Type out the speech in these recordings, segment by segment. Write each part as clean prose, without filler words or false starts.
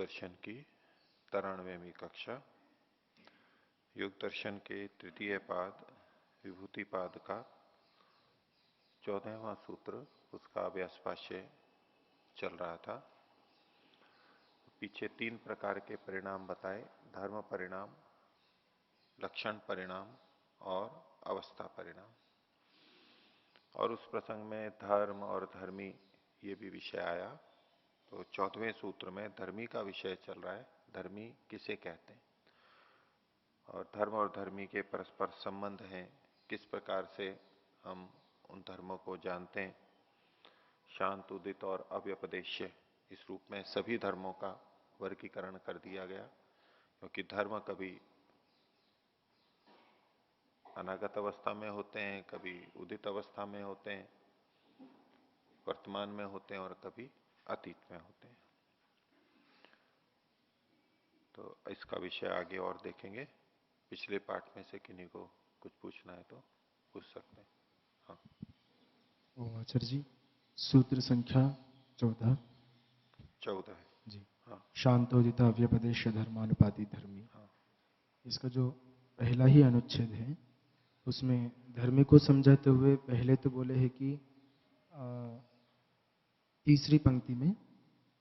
दर्शन की 93वीं कक्षा। योग दर्शन के तृतीय पाद विभूति पाद का 14वां सूत्र, उसका अभ्यास भाष्य चल रहा था। पीछे 3 प्रकार के परिणाम बताए: धर्म परिणाम, लक्षण परिणाम और अवस्था परिणाम। और उस प्रसंग में धर्म और धर्मी ये भी विषय आया। तो 14वें सूत्र में धर्मी का विषय चल रहा है। धर्मी किसे कहते हैं और धर्म और धर्मी के परस्पर संबंध हैं, किस प्रकार से हम उन धर्मों को जानते हैं। शांत, उदित और अव्यपदेश्य, इस रूप में सभी धर्मों का वर्गीकरण कर दिया गया। क्योंकि धर्म कभी अनागत अवस्था में होते हैं, कभी उदित अवस्था में होते हैं, वर्तमान में होते हैं और कभी अतीत में होते हैं। तो इसका विषय आगे और देखेंगे। पिछले पाठ में से किन्हीं को कुछ पूछना है तो पूछ सकते हैं। हाँ आचार्य जी, सूत्र संख्या 14 है जी। हाँ शांतोदित अव्यपदेश धर्मानुपाति धर्मी। हाँ। इसका जो पहला ही अनुच्छेद है उसमें धर्मी को समझाते हुए पहले तो बोले हैं कि तीसरी पंक्ति में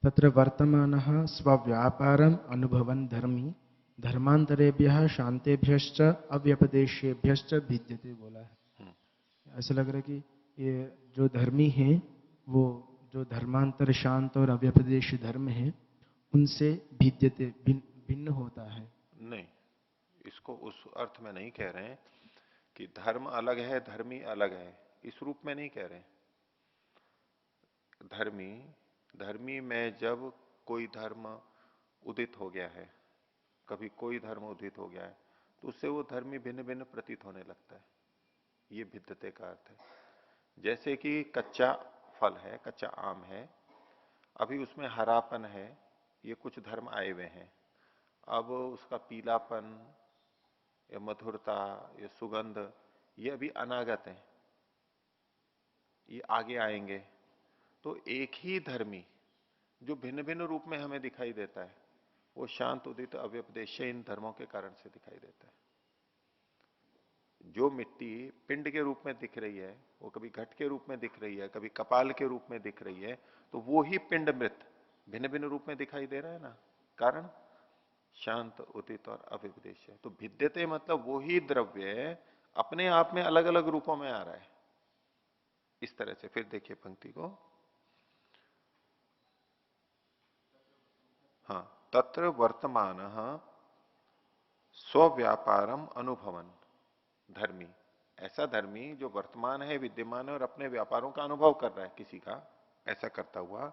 तत्र वर्तमानः स्वव्यापारम अनुभवन् धर्मी धर्मांतरेभ्यः शांतेभ्यश्च अव्यपदेशेभ्यश्च भिद्यते बोला है। ऐसा लग रहा है कि ये जो धर्मी है वो जो धर्मांतर, शांत और अव्यपदेश धर्म है उनसे भिद्यते, भिन्न होता है। नहीं, इसको उस अर्थ में नहीं कह रहे हैं कि धर्म अलग है धर्मी अलग है, इस रूप में नहीं कह रहे हैं। धर्मी में जब कोई धर्म उदित हो गया है, कभी कोई धर्म उदित हो गया है, तो उससे वो धर्मी भिन्न भिन्न प्रतीत होने लगता है। ये भिद्यते का अर्थ है। जैसे कि कच्चा फल है, कच्चा आम है, अभी उसमें हरापन है, ये कुछ धर्म आए हुए हैं। अब उसका पीलापन या मधुरता या सुगंध ये अभी अनागत है, ये आगे आएंगे। तो एक ही धर्मी जो भिन्न भिन्न रूप में हमें दिखाई देता है, वो शांत, उदित, अव्यपदेश इन धर्मों के कारण से दिखाई देता है। जो मिट्टी पिंड के रूप में दिख रही है, वो कभी घट के रूप में दिख रही है, कभी कपाल के रूप में दिख रही है, तो वो ही पिंड मृत भिन्न भिन्न रूप में दिखाई दे रहा है ना। कारण शांत, उदित और अव्यपदेश है। तो भिद्यते मतलब वो ही द्रव्य अपने आप में अलग अलग रूपों में आ रहा है। इस तरह से फिर देखिए पंक्ति को। हाँ, तत्र वर्तमान स्वव्यापारम अनुभवन धर्मी, ऐसा धर्मी जो वर्तमान है, विद्यमान है और अपने व्यापारों का अनुभव कर रहा है किसी का, ऐसा करता हुआ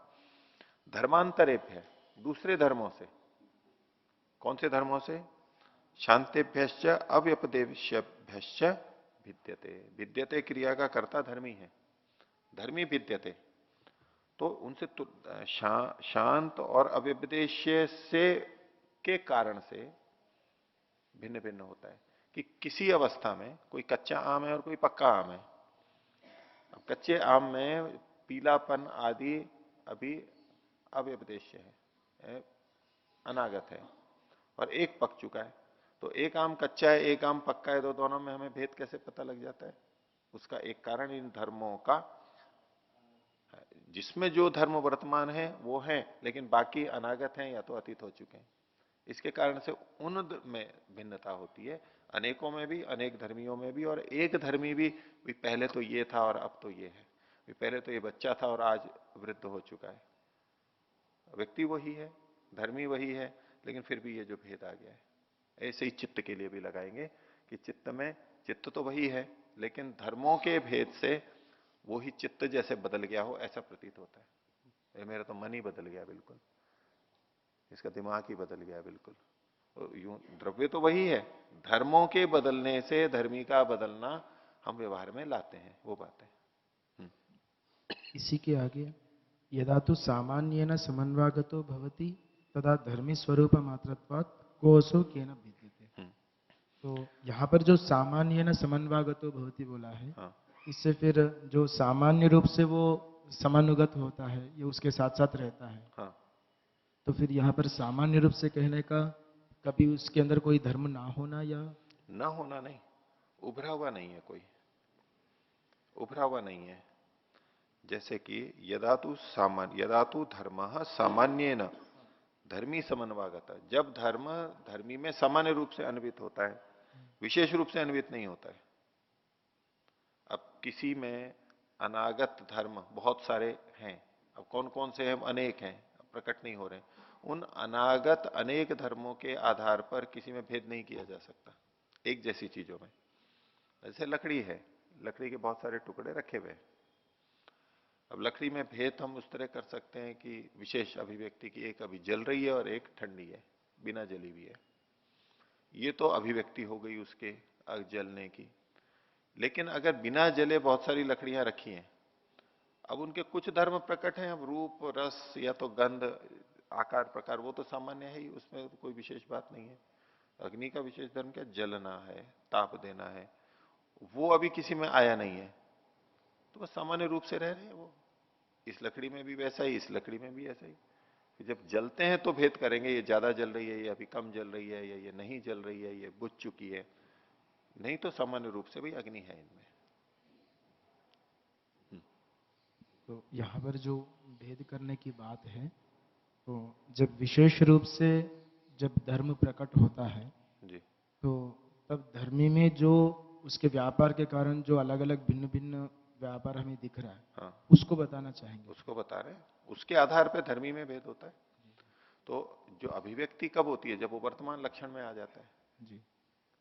धर्मांतरेभ्य है, दूसरे धर्मों से। कौन से धर्मों से? शांतेभ्यश्च अव्यपदेशभ्यश्च भिद्यते। भिद्यते क्रिया का कर्ता धर्मी है, धर्मी भिद्यते। तो उनसे शांत और अव्यपदेश्य से के कारण से भिन्न भिन्न होता है। कि किसी अवस्था में कोई कच्चा आम है और कोई पक्का आम है। अब कच्चे आम में पीलापन आदि अभी अव्यपदेश्य है, अनागत है, और एक पक चुका है। तो एक आम कच्चा है, एक आम पक्का है, तो दोनों में हमें भेद कैसे पता लग जाता है? उसका एक कारण इन धर्मों का, जिसमें जो धर्म वर्तमान है वो है, लेकिन बाकी अनागत हैं या तो अतीत हो चुके हैं। इसके कारण से उन में भिन्नता होती है, अनेकों में भी, अनेक धर्मियों में भी। और एक धर्मी भी पहले तो ये था और अब तो ये है, पहले तो ये बच्चा था और आज वृद्ध हो चुका है। व्यक्ति वही है, धर्मी वही है, लेकिन फिर भी ये जो भेद आ गया है। ऐसे ही चित्त के लिए भी लगाएंगे कि चित्त में, चित्त तो वही है, लेकिन धर्मों के भेद से वो ही चित्त जैसे बदल गया हो, ऐसा प्रतीत होता है। मेरा तो मन ही बदल गया बिल्कुल, इसका दिमाग ही बदल गया बिल्कुल। तो यूं द्रव्य तो वही है, धर्मों के बदलने से धर्मी का बदलना हम व्यवहार में लाते हैं, वो बात है। इसी के आगे यदा तो सामान्येन समन्वागतो भवति तदा धर्मी स्वरूप मात्रत्वात् कोसो केन भिद्यते। तो यहाँ पर जो सामान्येन समन्वागतो भवति बोला है, हाँ। इससे फिर जो सामान्य रूप से वो समानुगत होता है, ये उसके साथ साथ रहता है। हाँ। तो फिर यहाँ पर सामान्य रूप से कहने का कभी उसके अंदर कोई धर्म ना होना या ना होना नहीं, उभरा हुआ नहीं है, कोई उभरा हुआ नहीं है। जैसे कि यदातु धर्म सामान्य न धर्मी समन्वागत, जब धर्म धर्मी में सामान्य रूप से अन्वित होता है, विशेष रूप से अन्वित नहीं होता है। अब किसी में अनागत धर्म बहुत सारे हैं, अब कौन कौन से हैं, अनेक हैं, प्रकट नहीं हो रहे। उन अनागत अनेक धर्मों के आधार पर किसी में भेद नहीं किया जा सकता एक जैसी चीजों में। जैसे लकड़ी है, लकड़ी के बहुत सारे टुकड़े रखे हुए हैं। अब लकड़ी में भेद हम उस तरह कर सकते हैं कि विशेष अभिव्यक्ति की, एक अभी जल रही है और एक ठंडी है, बिना जली हुई है। ये तो अभिव्यक्ति हो गई उसके जलने की। लेकिन अगर बिना जले बहुत सारी लकड़ियां रखी हैं, अब उनके कुछ धर्म प्रकट हैं, अब रूप रस या तो गंध आकार प्रकार वो तो सामान्य है ही, उसमें तो कोई विशेष बात नहीं है। अग्नि का विशेष धर्म क्या, जलना है, ताप देना है, वो अभी किसी में आया नहीं है, तो बस सामान्य रूप से रह रहे हैं वो। इस लकड़ी में भी वैसा ही, इस लकड़ी में भी ऐसा ही। कि जब जलते हैं तो भेद करेंगे, ये ज्यादा जल रही है, ये अभी कम जल रही है, या ये नहीं जल रही है, ये बुझ चुकी है। नहीं तो सामान्य रूप से भाई अग्नि है इनमें। तो यहाँ पर जो भेद करने की बात है, तो जब विशेष रूप से जब धर्म प्रकट होता है, जी तो तब धर्मी में जो उसके व्यापार के कारण जो अलग अलग भिन्न भिन्न व्यापार हमें दिख रहा है, हाँ, उसको बताना चाहेंगे। उसको बता रहे हैं, उसके आधार पे धर्मी में भेद होता है। तो जो अभिव्यक्ति कब होती है, जब वो वर्तमान लक्षण में आ जाता है, जी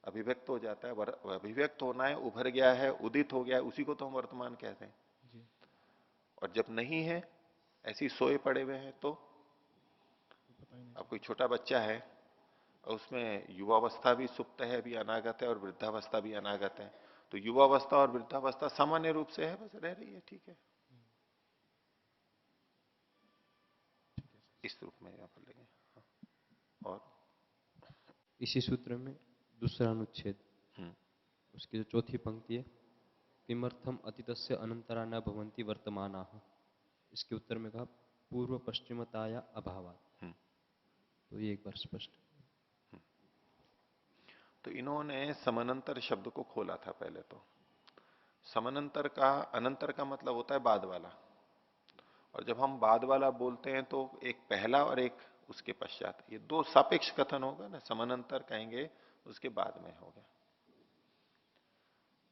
अभिव्यक्त हो जाता है। अभिव्यक्त होना है, उभर गया है, उदित हो गया है, उसी को तो हम वर्तमान कहते हैं। जी। और जब नहीं है, ऐसी सोए पड़े हुए हैं, तो पता ही नहीं अब कोई चलता। छोटा बच्चा है और उसमें युवावस्था भी सुप्त है, अभी अनागत है, और वृद्धावस्था भी अनागत है। तो युवावस्था और वृद्धावस्था सामान्य रूप से है, बस रह रही है, ठीक है। इस रूप में यहां पर लेंगे। हाँ, और इसी सूत्र में दूसरा अनुच्छेद, हम्म उसकी जो चौथी पंक्ति है, किमर्थम अतीतस्य अनंतरा न भवन्ति वर्तमानाः, इसके उत्तर में कहा पूर्व पश्चिमताया अभावात्। हम्म तो ये एक बार स्पष्ट। तो इन्होंने समानंतर शब्द को खोला था पहले। तो समानंतर का, अनंतर का मतलब होता है बाद वाला। और जब हम बाद वाला बोलते हैं तो एक पहला और एक उसके पश्चात, ये दो सापेक्ष कथन होगा ना। समानंतर कहेंगे उसके बाद में होगा,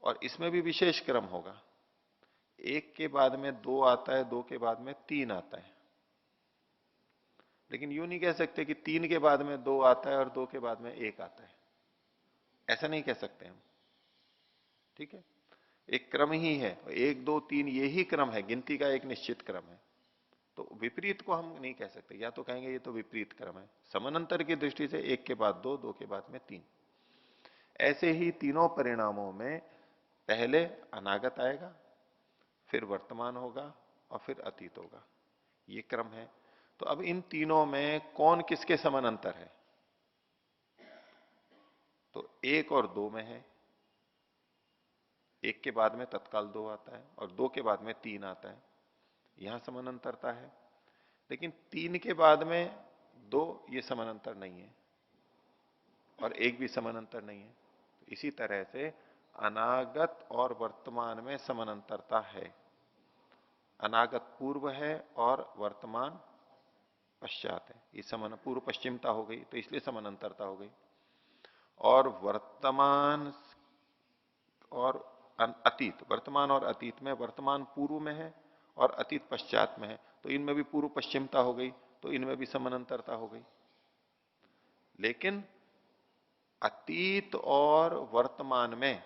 और इसमें भी विशेष क्रम होगा। एक के बाद में दो आता है, दो के बाद में तीन आता है। लेकिन यूं नहीं कह सकते कि तीन के बाद में दो आता है और दो के बाद में एक आता है, ऐसा नहीं कह सकते हम। ठीक है, एक क्रम ही है, एक दो तीन ये ही क्रम है, गिनती का एक निश्चित क्रम है। तो विपरीत को हम नहीं कह सकते, या तो कहेंगे ये तो विपरीत क्रम है। समानंतर की दृष्टि से एक के बाद दो, दो के बाद में तीन। ऐसे ही तीनों परिणामों में पहले अनागत आएगा, फिर वर्तमान होगा, और फिर अतीत होगा, ये क्रम है। तो अब इन तीनों में कौन किसके समानांतर है, तो एक और दो में है। एक के बाद में तत्काल दो आता है, और दो के बाद में तीन आता है, यहां समानांतरता है। लेकिन तीन के बाद में दो, ये समानांतर नहीं है, और एक भी समानांतर नहीं है। इसी तरह से अनागत और वर्तमान में समानांतरता है। अनागत पूर्व है और वर्तमान पश्चात है, ये समान पूर्व पश्चिमता हो गई, तो इसलिए समानांतरता हो गई। और वर्तमान और अतीत, वर्तमान और अतीत में वर्तमान पूर्व में है और अतीत पश्चात में है, तो इनमें भी पूर्व पश्चिमता हो गई, तो इनमें भी समानांतरता हो गई। लेकिन अतीत और वर्तमान में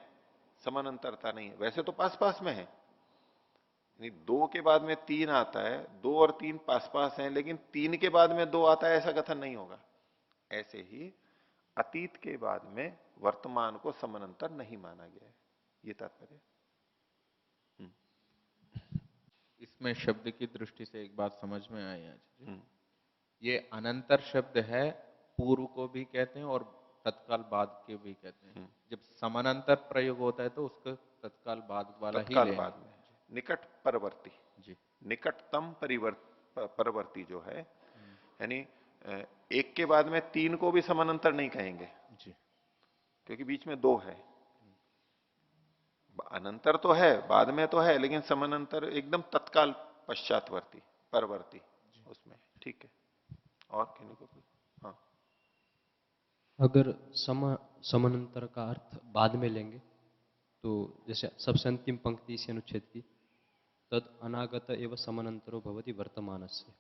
समानांतरता नहीं है। वैसे तो पास पास में है, यानी दो के बाद में तीन आता है, दो और तीन पास पास हैं, लेकिन तीन के बाद में दो आता है, ऐसा कथन नहीं होगा। ऐसे ही अतीत के बाद में वर्तमान को समानांतर नहीं माना गया है, ये तात्पर्य। इसमें शब्द की दृष्टि से एक बात समझ में आई आज जी। हम्म ये अनंतर शब्द है, पूर्व को भी कहते हैं और तत्काल बाद के भी कहते हैं। जब समानांतर प्रयोग होता है तो उसको तत्काल बाद वाला ही तत्काल लेना बाद में निकट परवर्ती, जी। निकटतम परवर्ती जो है, यानी एक के बाद में तीन को भी समानांतर नहीं कहेंगे, जी। क्योंकि बीच में दो है। अनंतर तो है, बाद में तो है, लेकिन समानांतर एकदम तत्काल पश्चातवर्ती, परवर्ती उसमें। ठीक है, और किन्हीं को कोई? हाँ, अगर समानांतर का अर्थ बाद में लेंगे तो जैसे सबसे अंतिम पंक्ति इसी अनुच्छेद की, तद अनागत एवं समानांतरो भवति वर्तमानस्य,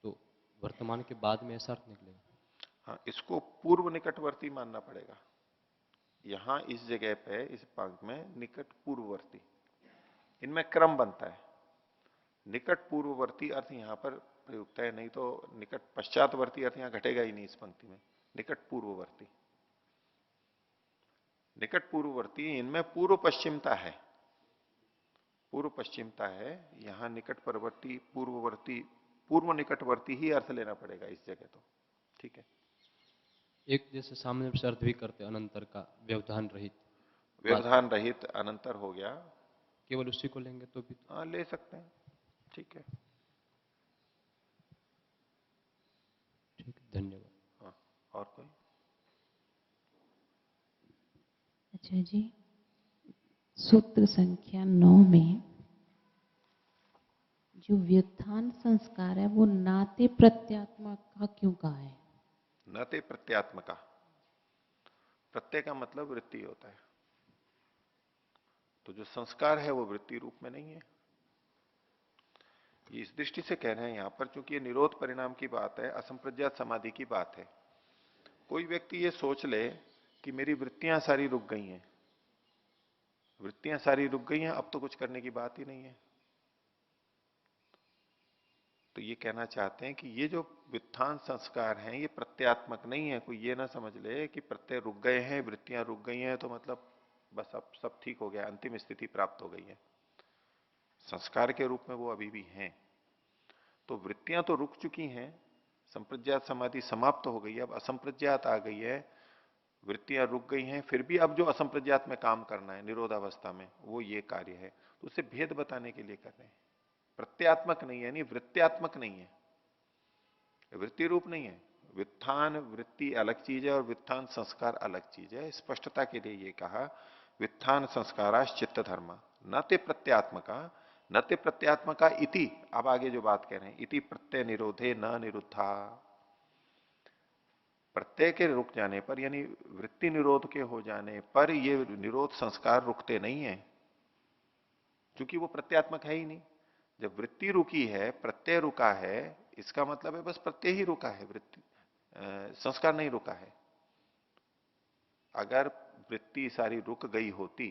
तो वर्तमान के बाद में ऐसा अर्थ निकलेगा। हाँ, इसको पूर्व निकटवर्ती मानना पड़ेगा। यहां इस जगह पे इस पंक्ति में निकट पूर्ववर्ती, इनमें क्रम बनता है। निकट पूर्ववर्ती अर्थ यहां पर प्रयुक्त है, नहीं तो निकट पश्चातवर्ती अर्थ यहां घटेगा ही नहीं इस पंक्ति में। निकट पूर्ववर्ती, निकट पूर्ववर्ती, इनमें पूर्व पश्चिमता है, पूर्व पश्चिमता है। यहां निकट परवर्ती, पूर्ववर्ती, पूर्व निकटवर्ती ही अर्थ लेना पड़ेगा इस जगह तो। ठीक है, एक जैसे सामने से अर्थ भी करते अनंतर का, व्यवधान रहित, व्यवधान रहित अनंतर हो गया, केवल उसी को लेंगे तो भी। हाँ ले सकते हैं। ठीक है, ठीक है, धन्यवाद। हाँ, और कोई? अच्छा जी, सूत्र संख्या 9 में जो व्युत्थान संस्कार है वो नाते प्रत्यात्मा का क्यों कहा है? नते प्रत्यात्मका, प्रत्यय का मतलब वृत्ति होता है, तो जो संस्कार है वो वृत्ति रूप में नहीं है। ये इस दृष्टि से कह रहे हैं यहां पर, चूंकि ये निरोध परिणाम की बात है, असंप्रज्ञात समाधि की बात है। कोई व्यक्ति ये सोच ले कि मेरी वृत्तियां सारी रुक गई हैं, वृत्तियां सारी रुक गई हैं, अब तो कुछ करने की बात ही नहीं है, तो ये कहना चाहते हैं कि ये जो व्युत्थान संस्कार हैं ये प्रत्यात्मक नहीं है। कोई ये ना समझ ले कि प्रत्यय रुक गए हैं, वृत्तियां रुक गई हैं, तो मतलब बस अब सब ठीक हो गया, अंतिम स्थिति प्राप्त हो गई है। संस्कार के रूप में वो अभी भी हैं। तो वृत्तियां तो रुक चुकी हैं, संप्रज्ञात समाधि समाप्त हो गई है, अब असंप्रज्ञात आ गई है, वृत्तियां रुक गई हैं, फिर भी अब जो असंप्रज्ञात में काम करना है निरोधावस्था में, वो ये कार्य है। तो उसे भेद बताने के लिए कर रहे हैं। प्रत्यात्मक नहीं है, यानी वृत्त्यात्मक नहीं है, वृत्ति रूप नहीं है। व्युत्थान वृत्ति अलग चीज है और व्युत्थान संस्कार अलग चीज है। स्पष्टता के लिए ये कहा, व्युत्थान संस्काराश चित्त धर्म न ते प्रत्यात्मका, न ते प्रत्यात्मका इति। अब आगे जो बात कह रहे हैं, इति प्रत्यय निरोधे न निरुद्धा, प्रत्यय के रुक जाने पर यानी वृत्ति निरोध के हो जाने पर ये निरोध संस्कार रुकते नहीं है, क्योंकि वो प्रत्यात्मक है ही नहीं। जब वृत्ति रुकी है, प्रत्यय रुका है, इसका मतलब है बस प्रत्यय ही रुका है, वृत्ति संस्कार नहीं रुका है। अगर वृत्ति सारी रुक गई होती,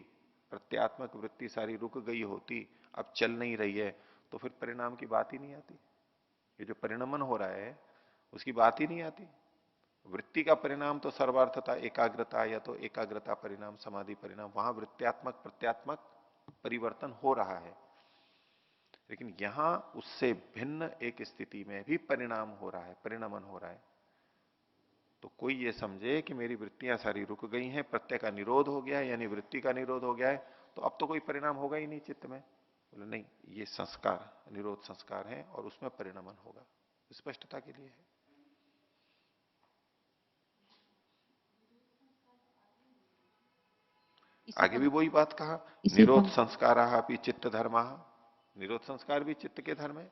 प्रत्यात्मक वृत्ति सारी रुक गई होती, अब चल नहीं रही है, तो फिर परिणाम की बात ही नहीं आती। ये जो परिणमन हो रहा है उसकी बात ही नहीं आती। वृत्ति का परिणाम तो सर्वार्थता एकाग्रता, या तो एकाग्रता परिणाम, समाधि परिणाम, वहां वृत्त्यात्मक प्रत्यात्मक परिवर्तन हो रहा है। लेकिन यहां उससे भिन्न एक स्थिति में भी परिणाम हो रहा है, परिणमन हो रहा है। तो कोई ये समझे कि मेरी वृत्तियां सारी रुक गई हैं, प्रत्यय का निरोध हो गया है, यानी वृत्ति का निरोध हो गया है, तो अब तो कोई परिणाम होगा ही नहीं चित्त में। बोले नहीं, ये संस्कार निरोध संस्कार है और उसमें परिणमन होगा। स्पष्टता के लिए है। आगे भी वही बात कहा, निरोध संस्कार अपनी चित्त धर्म, निरोध संस्कार भी चित्त के धर्म है।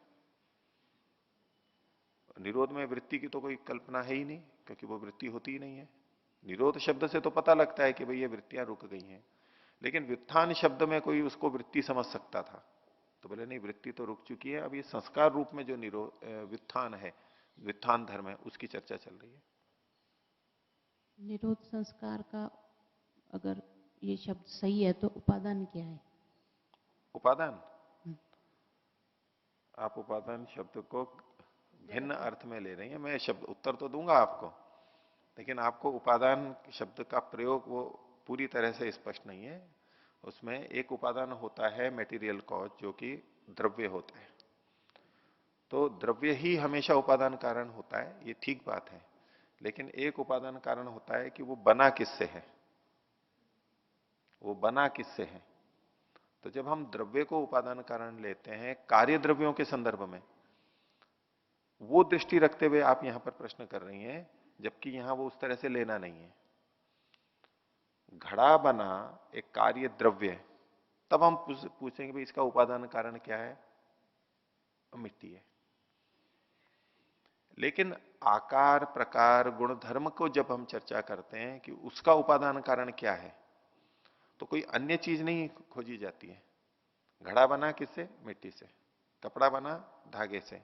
निरोध में वृत्ति की तो कोई कल्पना है ही नहीं, क्योंकि वो वृत्ति होती ही नहीं है। निरोध शब्द से तो पता लगता है कि भाई ये वृत्तियां रुक गई हैं, लेकिन व्युत्थान शब्द में कोई उसको वृत्ति समझ सकता था, तो बोले नहीं, वृत्ति तो रुक चुकी है, अब ये संस्कार रूप में जो निरोध व्युत्थान है, व्युत्थान धर्म है, उसकी चर्चा चल रही है। निरोध संस्कार का अगर ये शब्द सही है तो उपादान क्या है? उपादान, आप उपादान शब्द को भिन्न अर्थ में ले रही हैं। मैं शब्द उत्तर तो दूंगा आपको, लेकिन आपको उपादान शब्द का प्रयोग वो पूरी तरह से स्पष्ट नहीं है। उसमें एक उपादान होता है मेटीरियल कॉज, जो कि द्रव्य होता है। तो द्रव्य ही हमेशा उपादान कारण होता है, ये ठीक बात है। लेकिन एक उपादान कारण होता है कि वो बना किससे है, वो बना किससे है। तो जब हम द्रव्य को उपादान कारण लेते हैं कार्य द्रव्यों के संदर्भ में, वो दृष्टि रखते हुए आप यहां पर प्रश्न कर रही हैं, जबकि यहां वो उस तरह से लेना नहीं है। घड़ा बना एक कार्य द्रव्य है, तब हम पूछेंगे भाई इसका उपादान कारण क्या है, मिट्टी है। लेकिन आकार प्रकार गुण धर्म को जब हम चर्चा करते हैं कि उसका उपादान कारण क्या है, तो कोई अन्य चीज नहीं खोजी जाती है। घड़ा बना किससे, मिट्टी से। कपड़ा बना धागे से।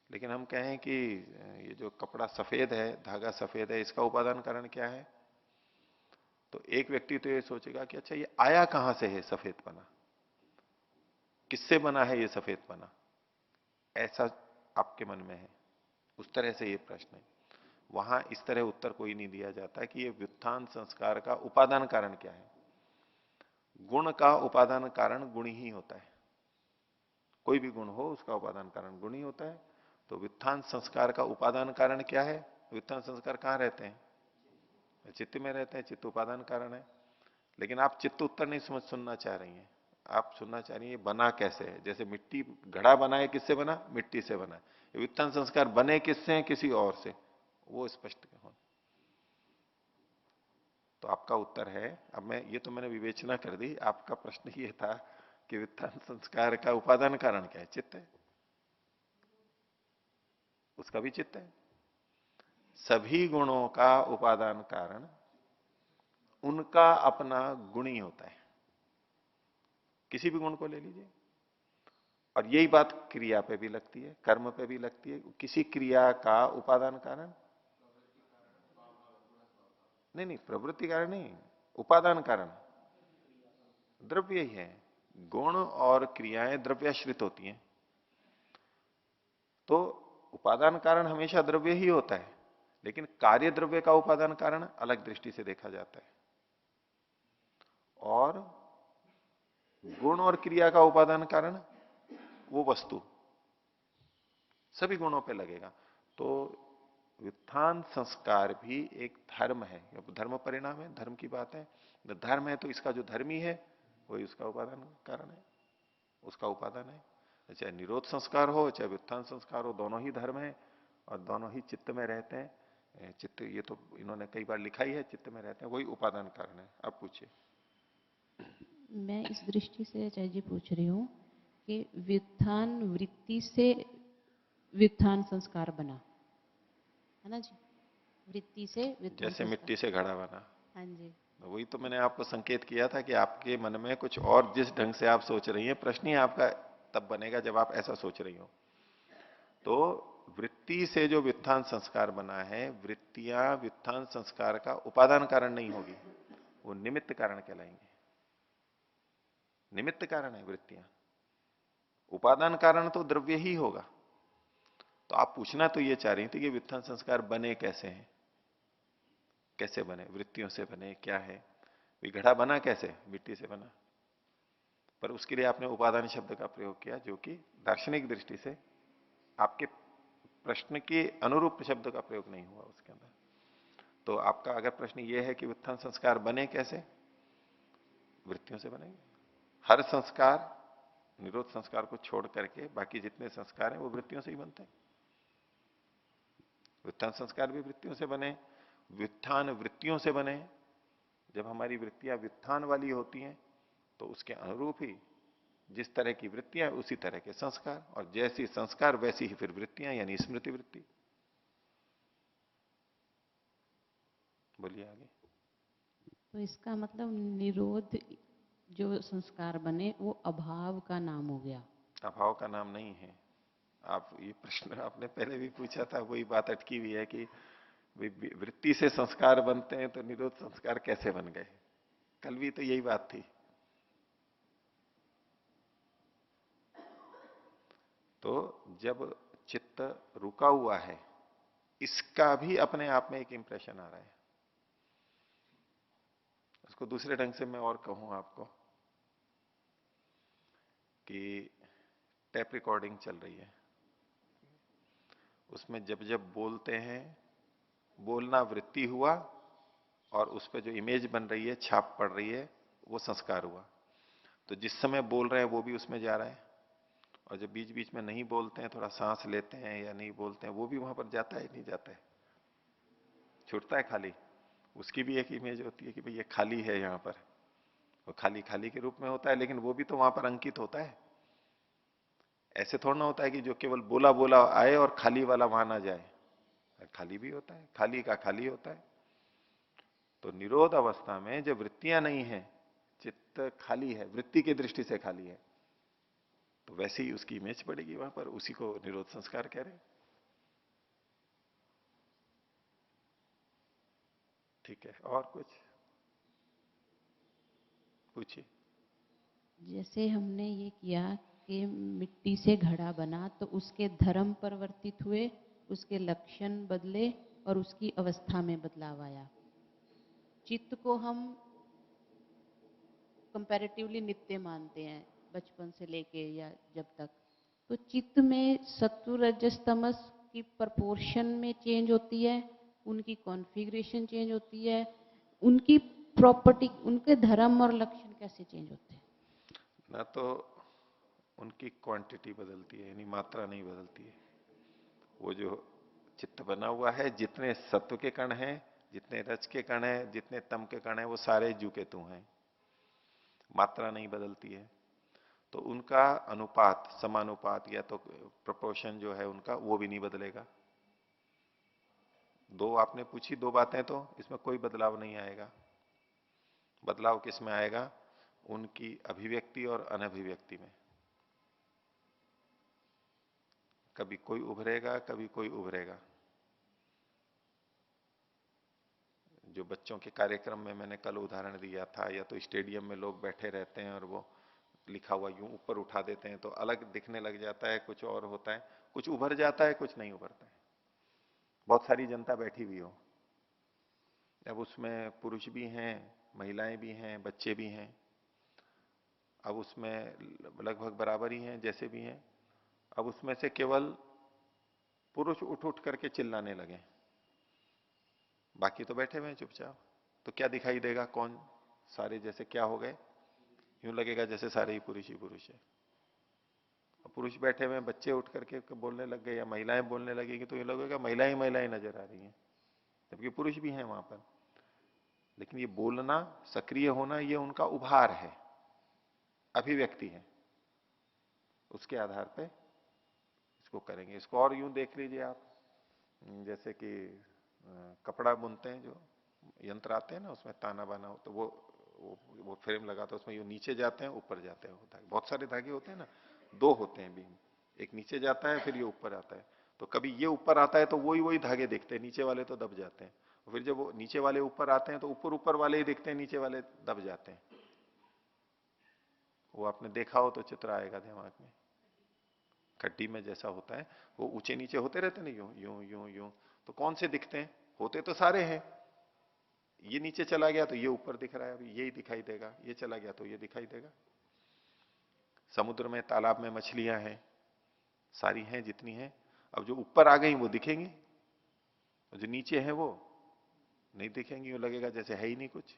लेकिन हम कहें कि ये जो कपड़ा सफेद है, धागा सफेद है, इसका उपादान कारण क्या है, तो एक व्यक्ति तो ये सोचेगा कि अच्छा ये आया कहां से है सफेद पना, किससे बना है ये सफेद पना, ऐसा आपके मन में है। उस तरह से ये प्रश्न है। वहां इस तरह उत्तर कोई नहीं दिया जाता कि ये व्युत्थान संस्कार का उपादान कारण क्या है। गुण का उपादान कारण गुण ही होता है। कोई भी गुण हो उसका उपादान कारण गुण ही होता है। तो व्युत्थान संस्कार का उपादान कारण क्या है, व्युत्थान संस्कार कहां रहते हैं, चित्त में रहते हैं, चित्त उपादान कारण है। लेकिन आप चित्त उत्तर नहीं सुनना चाह रही हैं, आप सुनना चाह रही हैं बना कैसे है। जैसे मिट्टी, घड़ा बना है किससे बना, मिट्टी से बना है। व्युत्थान संस्कार बने किससे हैं, किसी और से, वो स्पष्ट हो। तो आपका उत्तर है, अब मैं ये तो मैंने विवेचना कर दी, आपका प्रश्न ये था कि व्युत्थान संस्कार का उपादान कारण क्या है, चित्त है। उसका भी चित्त है। सभी गुणों का उपादान कारण उनका अपना गुण ही होता है। किसी भी गुण को ले लीजिए। और यही बात क्रिया पे भी लगती है, कर्म पे भी लगती है। किसी क्रिया का उपादान कारण, नहीं नहीं, प्रवृत्ति कारण नहीं, उपादान कारण द्रव्य ही है। गुण और क्रियाएं द्रव्याश्रित होती हैं, तो उपादान कारण हमेशा द्रव्य ही होता है। लेकिन कार्य द्रव्य का उपादान कारण अलग दृष्टि से देखा जाता है, और गुण और क्रिया का उपादान कारण वो वस्तु सभी गुणों पे लगेगा। तो व्युत्थान संस्कार भी एक धर्म है, धर्म परिणाम है, धर्म की बात है। धर्म है तो इसका जो धर्मी है वही उसका उपादान कारण है, उसका उपादान है। चाहे निरोध संस्कार हो चाहे व्युत्थान संस्कार हो, दोनों ही धर्म है और दोनों ही चित्त में रहते हैं। चित्त, ये तो इन्होंने कई बार लिखा ही है, चित्त में रहते हैं, वही उपादान कारण है। अब पूछिए। मैं इस दृष्टि से अजय जी पूछ रही हूँ कि व्युत्थान वृत्ति से व्युत्थान संस्कार बना है ना जी, वृत्ति से व्युत्थान जैसे संस्कार। मिट्टी से घड़ा बना, हाँ जी। वही तो मैंने आपको संकेत किया था कि आपके मन में कुछ और, जिस ढंग से आप सोच रही हैं, प्रश्न ही आपका तब बनेगा जब आप ऐसा सोच रही हो। तो वृत्ति से जो व्युत्थान संस्कार बना है, वृत्तियां व्युत्थान संस्कार का उपादान कारण नहीं होगी, वो निमित्त कारण कहलाएंगे। निमित्त कारण है वृत्तियां, उपादान कारण तो द्रव्य ही होगा। तो आप पूछना तो ये चाह रही थी कि व्युत्थान संस्कार बने कैसे हैं, कैसे बने, वृत्तियों से बने, क्या है। घड़ा बना कैसे, मिट्टी से बना। पर उसके लिए आपने उपादान शब्द का प्रयोग किया, जो कि दार्शनिक दृष्टि से आपके प्रश्न के अनुरूप शब्द का प्रयोग नहीं हुआ उसके अंदर। तो आपका अगर प्रश्न यह है कि व्युत्थान संस्कार बने कैसे, वृत्तियों से बनेंगे। हर संस्कार, निरोध संस्कार को छोड़ करके बाकी जितने संस्कार हैं वो वृत्तियों से ही बनते हैं। व्युत्थान संस्कार भी वृत्तियों से बने, व्युत्थान वृत्तियों से बने। जब हमारी वृत्तियां व्युत्थान वाली होती हैं तो उसके अनुरूप ही जिस तरह की वृत्तियां उसी तरह के संस्कार, और जैसी संस्कार वैसी ही फिर वृत्तियां, यानी स्मृति वृत्ति। बोलिए आगे। तो इसका मतलब निरोध जो संस्कार बने वो अभाव का नाम हो गया। अभाव का नाम नहीं है। आप ये प्रश्न आपने पहले भी पूछा था, वही बात अटकी हुई है कि वृत्ति से संस्कार बनते हैं तो निरोध संस्कार कैसे बन गए। कल भी तो यही बात थी। तो जब चित्त रुका हुआ है, इसका भी अपने आप में एक इंप्रेशन आ रहा है। उसको दूसरे ढंग से मैं और कहूं आपको कि टेप रिकॉर्डिंग चल रही है, उसमें जब जब बोलते हैं, बोलना वृत्ति हुआ और उस पर जो इमेज बन रही है, छाप पड़ रही है, वो संस्कार हुआ। तो जिस समय बोल रहे हैं वो भी उसमें जा रहा है, और जब बीच बीच में नहीं बोलते हैं, थोड़ा सांस लेते हैं या नहीं बोलते हैं, वो भी वहां पर जाता है नहीं जाता है, छूटता है खाली। उसकी भी एक इमेज होती है कि भाई ये खाली है यहाँ पर, वो खाली खाली के रूप में होता है, लेकिन वो भी तो वहां पर अंकित होता है। ऐसे थोड़ा ना होता है कि जो केवल बोला बोला आए और खाली वाला वहां ना जाए, खाली भी होता है, खाली का खाली होता है। तो निरोध अवस्था में जब वृत्तियां नहीं है, चित्त खाली है, वृत्ति की दृष्टि से खाली है, तो वैसे ही उसकी इमेज पड़ेगी वहां पर, उसी को निरोध संस्कार कह रहे हैं। ठीक है, और कुछ पूछिए। जैसे हमने ये किया कि मिट्टी से घड़ा बना, तो उसके धर्म परिवर्तित हुए, उसके लक्षण बदले और उसकी अवस्था में बदलाव आया। चित्त को हम कंपैरेटिवली नित्य मानते हैं बचपन से लेके या जब तक, तो चित्त में सत्व रजस तमस की प्रपोर्शन में चेंज होती है, उनकी कॉन्फ़िगरेशन चेंज होती है, उनकी प्रॉपर्टी, उनके धर्म और लक्षण कैसे चेंज होते हैं? ना तो उनकी क्वांटिटी बदलती है, यानी मात्रा नहीं बदलती है। वो जो चित्त बना हुआ है, जितने सत्व के कण हैं, जितने रज के कण हैं, जितने तम के कण हैं, वो सारे जू के तू हैं, मात्रा नहीं बदलती है। तो उनका अनुपात, समानुपात या तो प्रोपोर्शन जो है उनका, वो भी नहीं बदलेगा। दो आपने पूछी दो बातें, तो इसमें कोई बदलाव नहीं आएगा। बदलाव किस में आएगा? उनकी अभिव्यक्ति और अनभिव्यक्ति में। कभी कोई उभरेगा, कभी कोई उभरेगा। जो बच्चों के कार्यक्रम में मैंने कल उदाहरण दिया था, या तो स्टेडियम में लोग बैठे रहते हैं और वो लिखा हुआ यूं ऊपर उठा देते हैं तो अलग दिखने लग जाता है, कुछ और होता है, कुछ उभर जाता है, कुछ नहीं उभरता है। बहुत सारी जनता बैठी हुई हो, अब उसमें पुरुष भी हैं, महिलाएं भी हैं, बच्चे भी हैं, अब उसमें लगभग बराबर ही हैं जैसे भी हैं। अब उसमें से केवल पुरुष उठ उठ करके चिल्लाने लगे, बाकी तो बैठे हुए हैं चुपचाप, तो क्या दिखाई देगा? कौन सारे जैसे क्या हो गए? यूं लगेगा जैसे सारे ही पुरुष है। और पुरुष बैठे हुए हैं, बच्चे उठ करके बोलने लग गए या महिलाएं बोलने लगेगी, तो ये लगेगा महिलाएं महिलाएं नजर आ रही हैं, जबकि पुरुष भी हैं वहां पर। लेकिन ये बोलना, सक्रिय होना, ये उनका उभार है, अभिव्यक्ति है, उसके आधार पे इसको करेंगे। इसको और यूं देख लीजिए आप, जैसे कि कपड़ा बुनते हैं, जो यंत्र आते हैं ना, उसमें ताना बाना हो, तो वो फ्रेम लगाता है, उसमें यूं नीचे जाते हैं ऊपर जाते हैं, धागे बहुत सारे धागे होते हैं ना, दो होते हैं बीम, एक नीचे जाता है फिर ये ऊपर आता है। तो कभी ये ऊपर आता है तो वही वही धागे दिखते हैं, नीचे वाले तो दब जाते हैं। फिर जब वो नीचे वाले ऊपर आते हैं तो ऊपर ऊपर वाले ही दिखते हैं, नीचे वाले दब जाते हैं। वो आपने देखा हो तो चित्र आएगा दिमाग में, खड्डी में जैसा होता है, वो ऊंचे नीचे होते रहते ना, यूं यूं यूं यूं, तो कौन से दिखते हैं? होते तो सारे हैं। ये नीचे चला गया तो ये ऊपर दिख रहा है, अभी यही दिखाई देगा, ये चला गया तो ये दिखाई देगा। समुद्र में, तालाब में मछलियां हैं, सारी हैं जितनी हैं, अब जो ऊपर आ गई वो दिखेंगी, और जो नीचे है वो नहीं दिखेंगी, वो लगेगा जैसे है ही नहीं कुछ।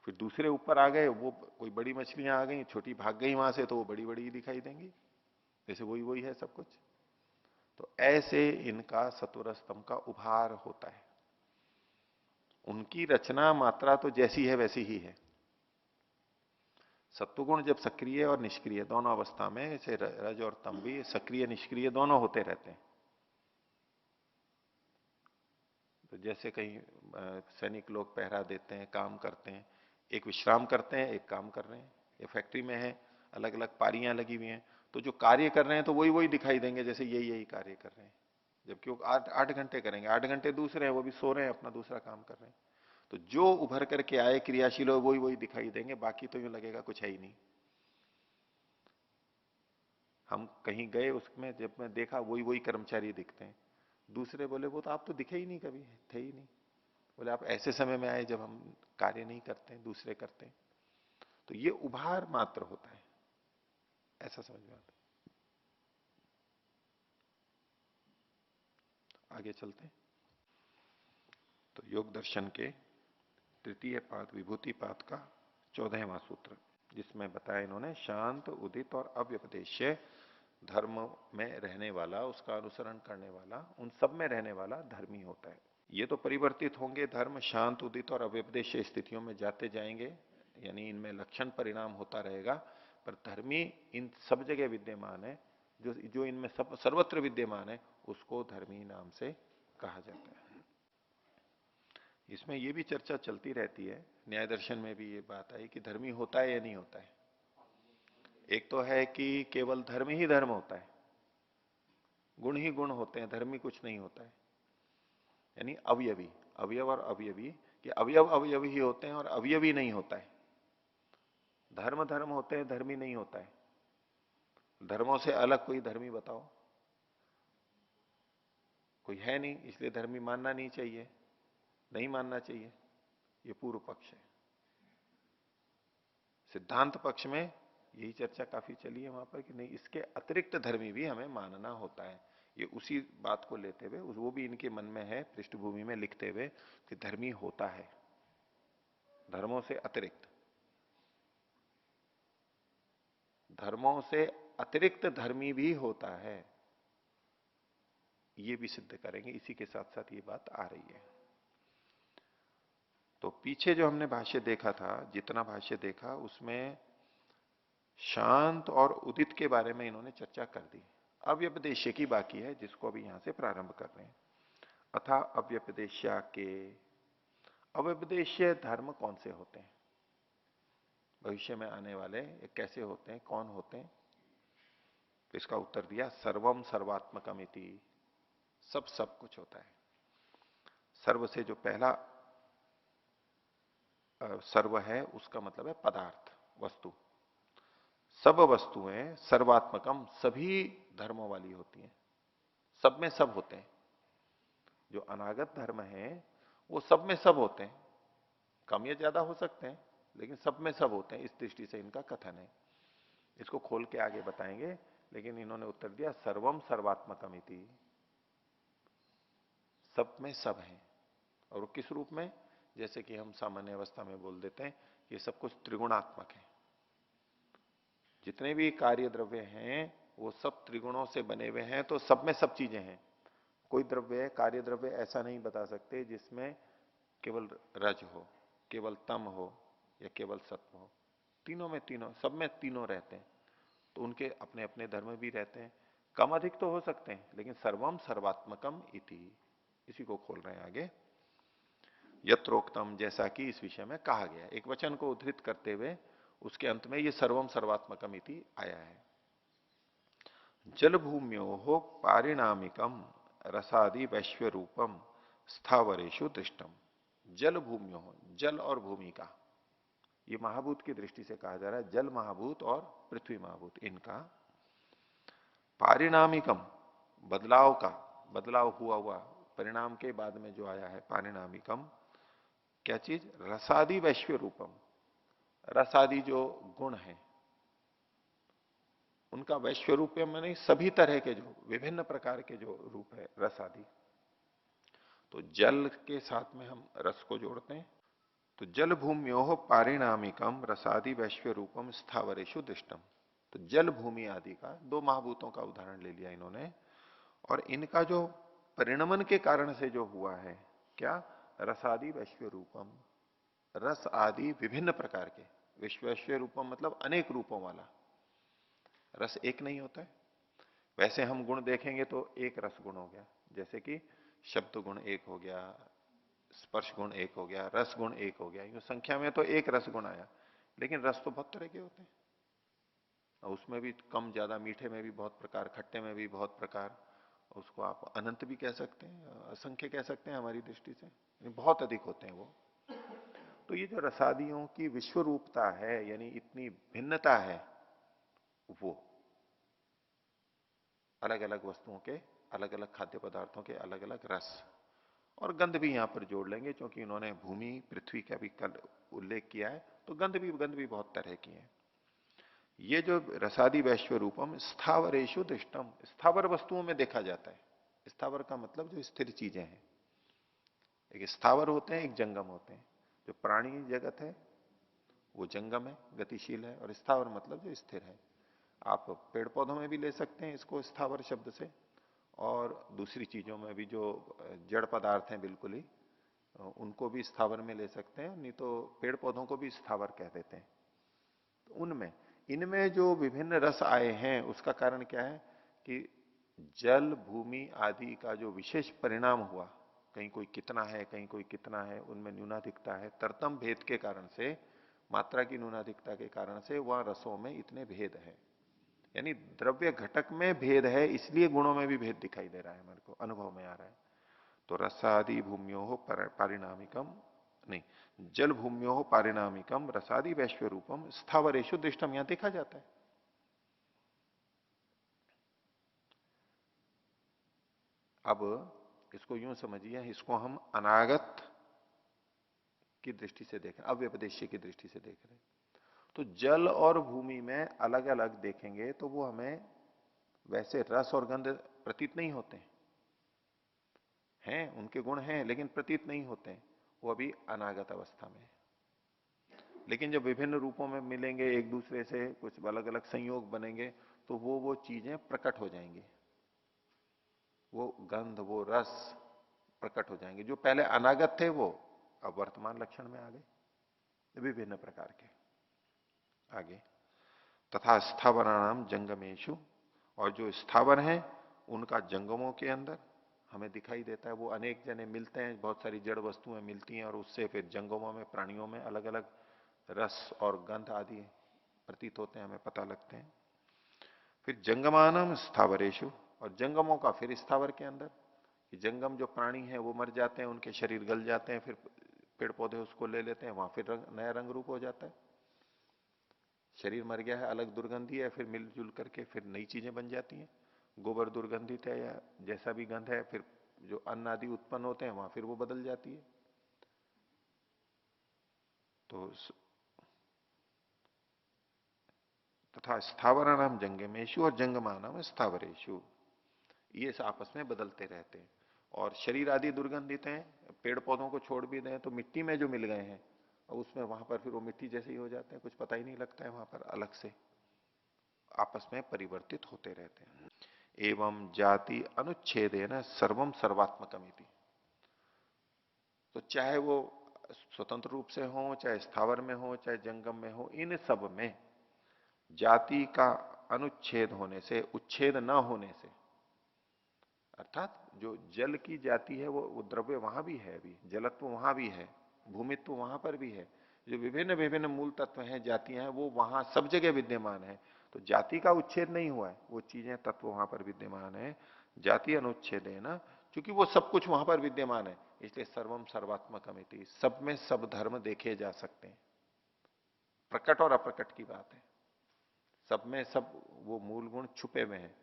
फिर दूसरे ऊपर आ गए, वो कोई बड़ी मछलियां आ गई, छोटी भाग गई वहां से, तो वो बड़ी बड़ी ही दिखाई देंगी, जैसे वही वही है सब कुछ। तो ऐसे इनका सत्वर स्तंभ का उभार होता है। उनकी रचना मात्रा तो जैसी है वैसी ही है। सत्वगुण जब सक्रिय और निष्क्रिय दोनों अवस्था में, जैसे रज और तम भी सक्रिय निष्क्रिय दोनों होते रहते हैं। तो जैसे कहीं सैनिक लोग पहरा देते हैं, काम करते हैं, एक विश्राम करते हैं, एक काम कर रहे हैं, ये फैक्ट्री में है, अलग अलग पारियां लगी हुई हैं, तो जो कार्य कर रहे हैं तो वही वही दिखाई देंगे जैसे यही यही कार्य कर रहे हैं। जबकि वो 8 घंटे करेंगे, 8 घंटे दूसरे हैं, वो भी सो रहे हैं, अपना दूसरा काम कर रहे हैं। तो जो उभर करके आए क्रियाशील हो वही वही दिखाई देंगे, बाकी तो यूं लगेगा कुछ है ही नहीं। हम कहीं गए, उसमें जब मैं देखा वही वही कर्मचारी दिखते हैं, दूसरे बोले वो तो आप तो दिखे ही नहीं, कभी थे ही नहीं। बोले आप ऐसे समय में आए जब हम कार्य नहीं करते, दूसरे करते हैं। तो ये उभार मात्र होता है, ऐसा समझ में आता है। आगे चलते हैं। तो योग दर्शन के तृतीय पाद, विभूति पाद का 14वां सूत्र, जिसमें बताया इन्होंने शांत, उदित और अव्यपदेश्य धर्म में रहने वाला, उसका अनुसरण करने वाला, उन सब में रहने वाला धर्मी होता है। ये तो परिवर्तित होंगे, धर्म शांत, उदित और अव्यपदेश स्थितियों में जाते जाएंगे, यानी इनमें लक्षण परिणाम होता रहेगा, पर धर्मी इन सब जगह विद्यमान है, जो जो इनमें सब सर्वत्र विद्यमान है, उसको धर्मी नाम से कहा जाता है। इसमें यह भी चर्चा चलती रहती है, न्याय दर्शन में भी ये बात आई कि धर्मी होता है या नहीं होता है। एक तो है कि केवल धर्म ही धर्म होता है, गुण ही गुण होते हैं, धर्मी कुछ नहीं होता है। यानी अवयवी, अवयव और अवयवी, कि अवयव अवयवी ही होते हैं और अवयवी नहीं होता है। धर्म धर्म होते हैं, धर्मी नहीं होता है। धर्मों से अलग कोई धर्मी बताओ, कोई है नहीं, इसलिए धर्मी मानना नहीं चाहिए, नहीं मानना चाहिए। ये पूर्व पक्ष है। सिद्धांत पक्ष में यही चर्चा काफी चली है वहां पर कि नहीं, इसके अतिरिक्त धर्मी भी हमें मानना होता है। ये उसी बात को लेते हुए, वो भी इनके मन में है, पृष्ठभूमि में लिखते हुए कि धर्मी होता है, धर्मों से अतिरिक्त, धर्मों से अतिरिक्त धर्मी भी होता है, ये भी सिद्ध करेंगे। इसी के साथ साथ ये बात आ रही है। तो पीछे जो हमने भाष्य देखा था, जितना भाष्य देखा, उसमें शांत और उदित के बारे में इन्होंने चर्चा कर दी। अव्यपदेश्य की बाकी है, जिसको अभी यहां से प्रारंभ कर रहे हैं। अथा अव्यपदेश्या के, अव्यपदेश्य धर्म कौन से होते हैं, भविष्य में आने वाले, ये कैसे होते हैं, कौन होते हैं? तो इसका उत्तर दिया, सर्वम सर्वात्मकमिति, सब कुछ होता है। सर्व से जो पहला सर्व है, उसका मतलब है पदार्थ, वस्तु। सब वस्तुएं सर्वात्मकम, सभी धर्मों वाली होती हैं, सब में सब होते हैं। जो अनागत धर्म है वो सब में सब होते हैं, कम या ज्यादा हो सकते हैं, लेकिन सब में सब होते हैं। इस दृष्टि से इनका कथन है। इसको खोल के आगे बताएंगे, लेकिन इन्होंने उत्तर दिया सर्वम सर्वात्मकमिति, सब में सब है। और वो किस रूप में? जैसे कि हम सामान्य अवस्था में बोल देते हैं, ये सब कुछ त्रिगुणात्मक है। जितने भी कार्य द्रव्य हैं वो सब त्रिगुणों से बने हुए हैं, तो सब में सब चीजें हैं। कोई द्रव्य, कार्य द्रव्य ऐसा नहीं बता सकते जिसमें केवल रज हो, केवल तम हो या केवल सत्व हो। तीनों में तीनों, सब में तीनों रहते हैं। तो उनके अपने अपने धर्म भी रहते हैं, कम अधिक तो हो सकते हैं, लेकिन सर्वम सर्वात्मकम इति, इसी को खोल रहे हैं आगे। यत्रोक्तम, जैसा कि इस विषय में कहा गया। एक वचन को उद्धृत करते हुए उसके अंत में ये सर्वम सर्वात्मकम इति आया है। जल भूम्यो हो पारिणामिकम रसादि वैश्व रूपम स्थावरेशु दृष्टम। जल भूम्यो हो, जल और भूमि का, ये महाभूत की दृष्टि से कहा जा रहा है। जल महाभूत और पृथ्वी महाभूत, इनका पारिणामिकम, बदलाव का, बदलाव हुआ हुआ, परिणाम के बाद में जो आया है पारिणामिकम, क्या चीज? रसादि वैश्व रूपम, रसादि जो गुण है उनका वैश्व रूप माने सभी तरह के, जो विभिन्न प्रकार के जो रूप है रस आदि। तो जल के साथ में हम रस को जोड़ते हैं। तो जल भूम्यो पारिणामिकम रसादि वैश्व रूपम स्थावरेशु दृष्टम। तो जल भूमि आदि का, दो महाभूतों का उदाहरण ले लिया इन्होंने, और इनका जो परिणमन के कारण से जो हुआ है, क्या? रसादि वैश्व रूपम, रस आदि विभिन्न प्रकार के। वैश्व रूपम मतलब अनेक रूपों वाला। रस एक नहीं होता है। वैसे हम गुण देखेंगे तो एक रस गुण हो गया, जैसे कि शब्द गुण एक हो गया, स्पर्श गुण एक हो गया, रस गुण एक हो गया। यूं संख्या में तो एक रस गुण आया, लेकिन रस तो बहुत तरह के होते हैं, और उसमें भी कम ज्यादा, मीठे में भी बहुत प्रकार, खट्टे में भी बहुत प्रकार। उसको आप अनंत भी कह सकते हैं, असंख्य कह सकते हैं हमारी दृष्टि से, बहुत अधिक होते हैं वो। तो ये जो रसादियों की विश्व रूपता है, यानी इतनी भिन्नता है, वो अलग अलग वस्तुओं के, अलग अलग खाद्य पदार्थों के अलग अलग रस, और गंध भी यहां पर जोड़ लेंगे, क्योंकि इन्होंने भूमि पृथ्वी का भी कल उल्लेख किया है, तो गंध भी बहुत तरह की है। ये जो रसादि वैश्व रूपम स्थावरेशु दृष्टम, स्थावर वस्तुओं में देखा जाता है। स्थावर का मतलब जो स्थिर चीजें हैं। एक स्थावर होते हैं, एक जंगम होते हैं। जो प्राणी जगत है वो जंगम है, गतिशील है, और स्थावर मतलब जो स्थिर है। आप पेड़ पौधों में भी ले सकते हैं इसको स्थावर शब्द से, और दूसरी चीजों में भी जो जड़ पदार्थ हैं बिल्कुल ही, उनको भी स्थावर में ले सकते हैं, नहीं तो पेड़ पौधों को भी स्थावर कह देते हैं। तो उनमें इनमें जो विभिन्न रस आए हैं उसका कारण क्या है कि जल भूमि आदि का जो विशेष परिणाम हुआ, कहीं कोई कितना है कहीं कोई कितना है, उनमें न्यूनाधिकता है, तरतम भेद के कारण से, मात्रा की न्यूनाधिकता के कारण से वह रसों में इतने भेद है। यानी द्रव्य घटक में भेद है, इसलिए गुणों में भी भेद दिखाई दे रहा है, हमारे को अनुभव में आ रहा है। तो रसादि भूमियो हो पारिणामिकम, नहीं, जल भूमियो हो पारिणामिकम रसादि वैश्व रूपम स्थावरेशु दृष्टम, यहां देखा जाता है। अब इसको यूं समझिए, इसको हम अनागत की दृष्टि से देख रहे हैं, अव्यपदेशीय की दृष्टि से देख रहे हैं। तो जल और भूमि में अलग अलग देखेंगे तो वो हमें वैसे रस और गंध प्रतीत नहीं होते हैं, उनके गुण हैं लेकिन प्रतीत नहीं होते हैं, वो अभी अनागत अवस्था में है। लेकिन जब विभिन्न रूपों में मिलेंगे एक दूसरे से, कुछ अलग अलग संयोग बनेंगे, तो वो चीजें प्रकट हो जाएंगी, वो गंध वो रस प्रकट हो जाएंगे। जो पहले अनागत थे वो अब वर्तमान लक्षण में आ गए विभिन्न प्रकार के। आगे तथा स्थावराणाम जंगमेशु, और जो स्थावर हैं उनका जंगमों के अंदर हमें दिखाई देता है। वो अनेक जने मिलते हैं, बहुत सारी जड़ वस्तुएं मिलती हैं और उससे फिर जंगमों में प्राणियों में अलग अलग रस और गंध आदि प्रतीत होते हैं, हमें पता लगते हैं। फिर जंगमानम स्थावरेशु, और जंगमों का फिर स्थावर के अंदर, कि जंगम जो प्राणी है वो मर जाते हैं, उनके शरीर गल जाते हैं, फिर पेड़ पौधे उसको ले लेते हैं, वहां फिर नया रंग रूप हो जाता है। शरीर मर गया है, अलग दुर्गंधी है, फिर मिलजुल करके फिर नई चीजें बन जाती हैं। गोबर दुर्गंधित है या जैसा भी गंध है, फिर जो अन्न आदि उत्पन्न होते हैं वहां फिर वो बदल जाती है। तो तथा स्थावराणाम जंगमेशु और जंगमानाम स्थावरेशु, ये आपस में बदलते रहते हैं। और शरीर आदि दुर्गंधित हैं, पेड़ पौधों को छोड़ भी दें तो मिट्टी में जो मिल गए हैं और उसमें वहां पर फिर वो मिट्टी जैसे ही हो जाते हैं, कुछ पता ही नहीं लगता है, वहां पर अलग से आपस में परिवर्तित होते रहते हैं। एवं जाति अनुच्छेदेन सर्वम सर्वात्मकमिति, तो चाहे वो स्वतंत्र रूप से हो, चाहे स्थावर में हो, चाहे जंगम में हो, इन सब में जाति का अनुच्छेद होने से, उच्छेद न होने से, अर्थात जो जल की जाति है वो द्रव्य वहां भी है, अभी जलत्व वहां भी है, भूमित्व वहां पर भी है, जो विभिन्न विभिन्न मूल तत्व हैं, जातियां हैं, वो वहां सब जगह विद्यमान है। तो जाति का उच्छेद नहीं हुआ है, वो चीजें तत्व वहां पर विद्यमान है। जाति अनुच्छेद है ना, क्योंकि वो सब कुछ वहां पर विद्यमान है, इसलिए सर्वम सर्वात्मकमिति, सब में सब धर्म देखे जा सकते हैं। प्रकट और अप्रकट की बात है, सब में सब वो मूल गुण छुपे हुए हैं।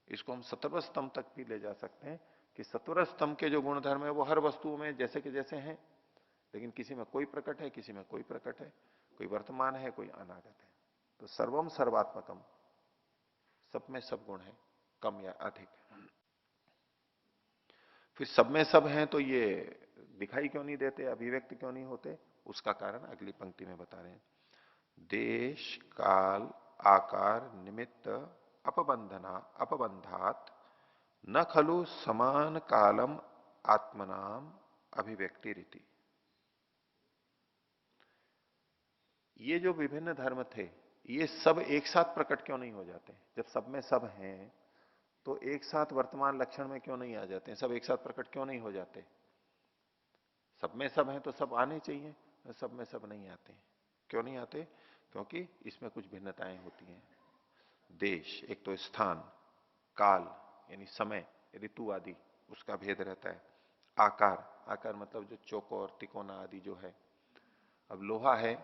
इसको हम सत्वर स्तंभ तक भी ले जा सकते हैं कि सत्वर स्तंभ के जो गुण धर्म है वो हर वस्तुओं में जैसे के जैसे हैं, लेकिन किसी में कोई प्रकट है, किसी में कोई प्रकट है, कोई वर्तमान है, कोई अनागत है। तो सर्वम सर्वात्मकम, सब में सब गुण है, कम या अधिक। फिर सब में सब हैं तो ये दिखाई क्यों नहीं देते, अभिव्यक्त क्यों नहीं होते, उसका कारण अगली पंक्ति में बता रहे हैं। देश काल आकार निमित्त अपबंधात न खलु समान कालम आत्मनाम अभिव्यक्ति रीति। ये जो विभिन्न धर्म थे ये सब एक साथ प्रकट क्यों नहीं हो जाते? जब सब में सब हैं तो एक साथ वर्तमान लक्षण में क्यों नहीं आ जाते हैं? सब एक साथ प्रकट क्यों नहीं हो जाते? सब में सब हैं तो सब आने चाहिए, सब में सब नहीं आते। क्यों नहीं आते? क्योंकि इसमें कुछ भिन्नताएं होती हैं। देश, एक तो स्थान, काल यानी समय, ऋतु आदि, उसका भेद रहता है। आकार, आकार मतलब जो चौकोर तिकोना आदि जो है। अब लोहा है,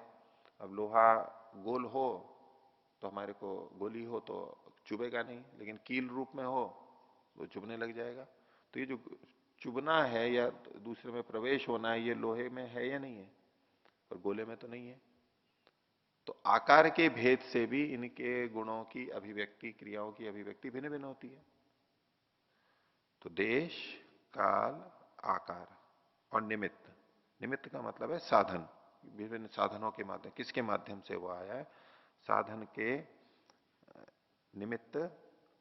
अब लोहा गोल हो तो हमारे को गोली हो तो चुभेगा नहीं, लेकिन कील रूप में हो तो चुभने लग जाएगा। तो ये जो चुभना है या दूसरे में प्रवेश होना है, ये लोहे में है या नहीं है? पर गोले में तो नहीं है। तो आकार के भेद से भी इनके गुणों की अभिव्यक्ति, क्रियाओं की अभिव्यक्ति भिन्न भिन्न होती है। तो देश, काल, आकार और निमित्त, निमित्त का मतलब है साधन, विभिन्न साधनों के माध्यम, किसके माध्यम से वो आया है? साधन के निमित्त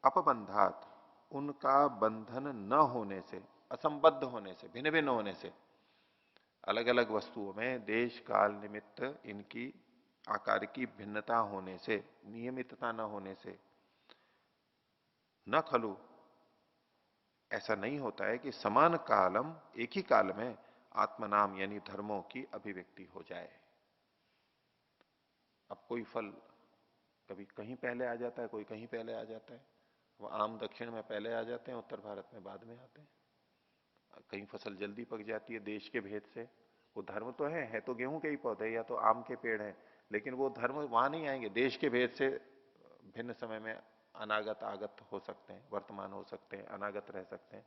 अपबंधात, उनका बंधन न होने से, असंबद्ध होने से, भिन्न भिन्न होने से, अलग अलग वस्तुओं में देश काल निमित्त इनकी आकार की भिन्नता होने से, नियमितता न होने से, न खलु, ऐसा नहीं होता है कि समान कालम, एक ही काल में आत्मनाम यानी धर्मों की अभिव्यक्ति हो जाए। अब कोई फल कभी कहीं पहले आ जाता है, कोई कहीं पहले आ जाता है। वो आम दक्षिण में पहले आ जाते हैं, उत्तर भारत में बाद में आते हैं। कहीं फसल जल्दी पक जाती है देश के भेद से। वो धर्म तो है तो गेहूं के ही पौधे या तो आम के पेड़ हैं, लेकिन वो धर्म वहां नहीं आएंगे। देश के भेद से भिन्न समय में अनागत आगत हो सकते हैं, वर्तमान हो सकते हैं, अनागत रह सकते हैं,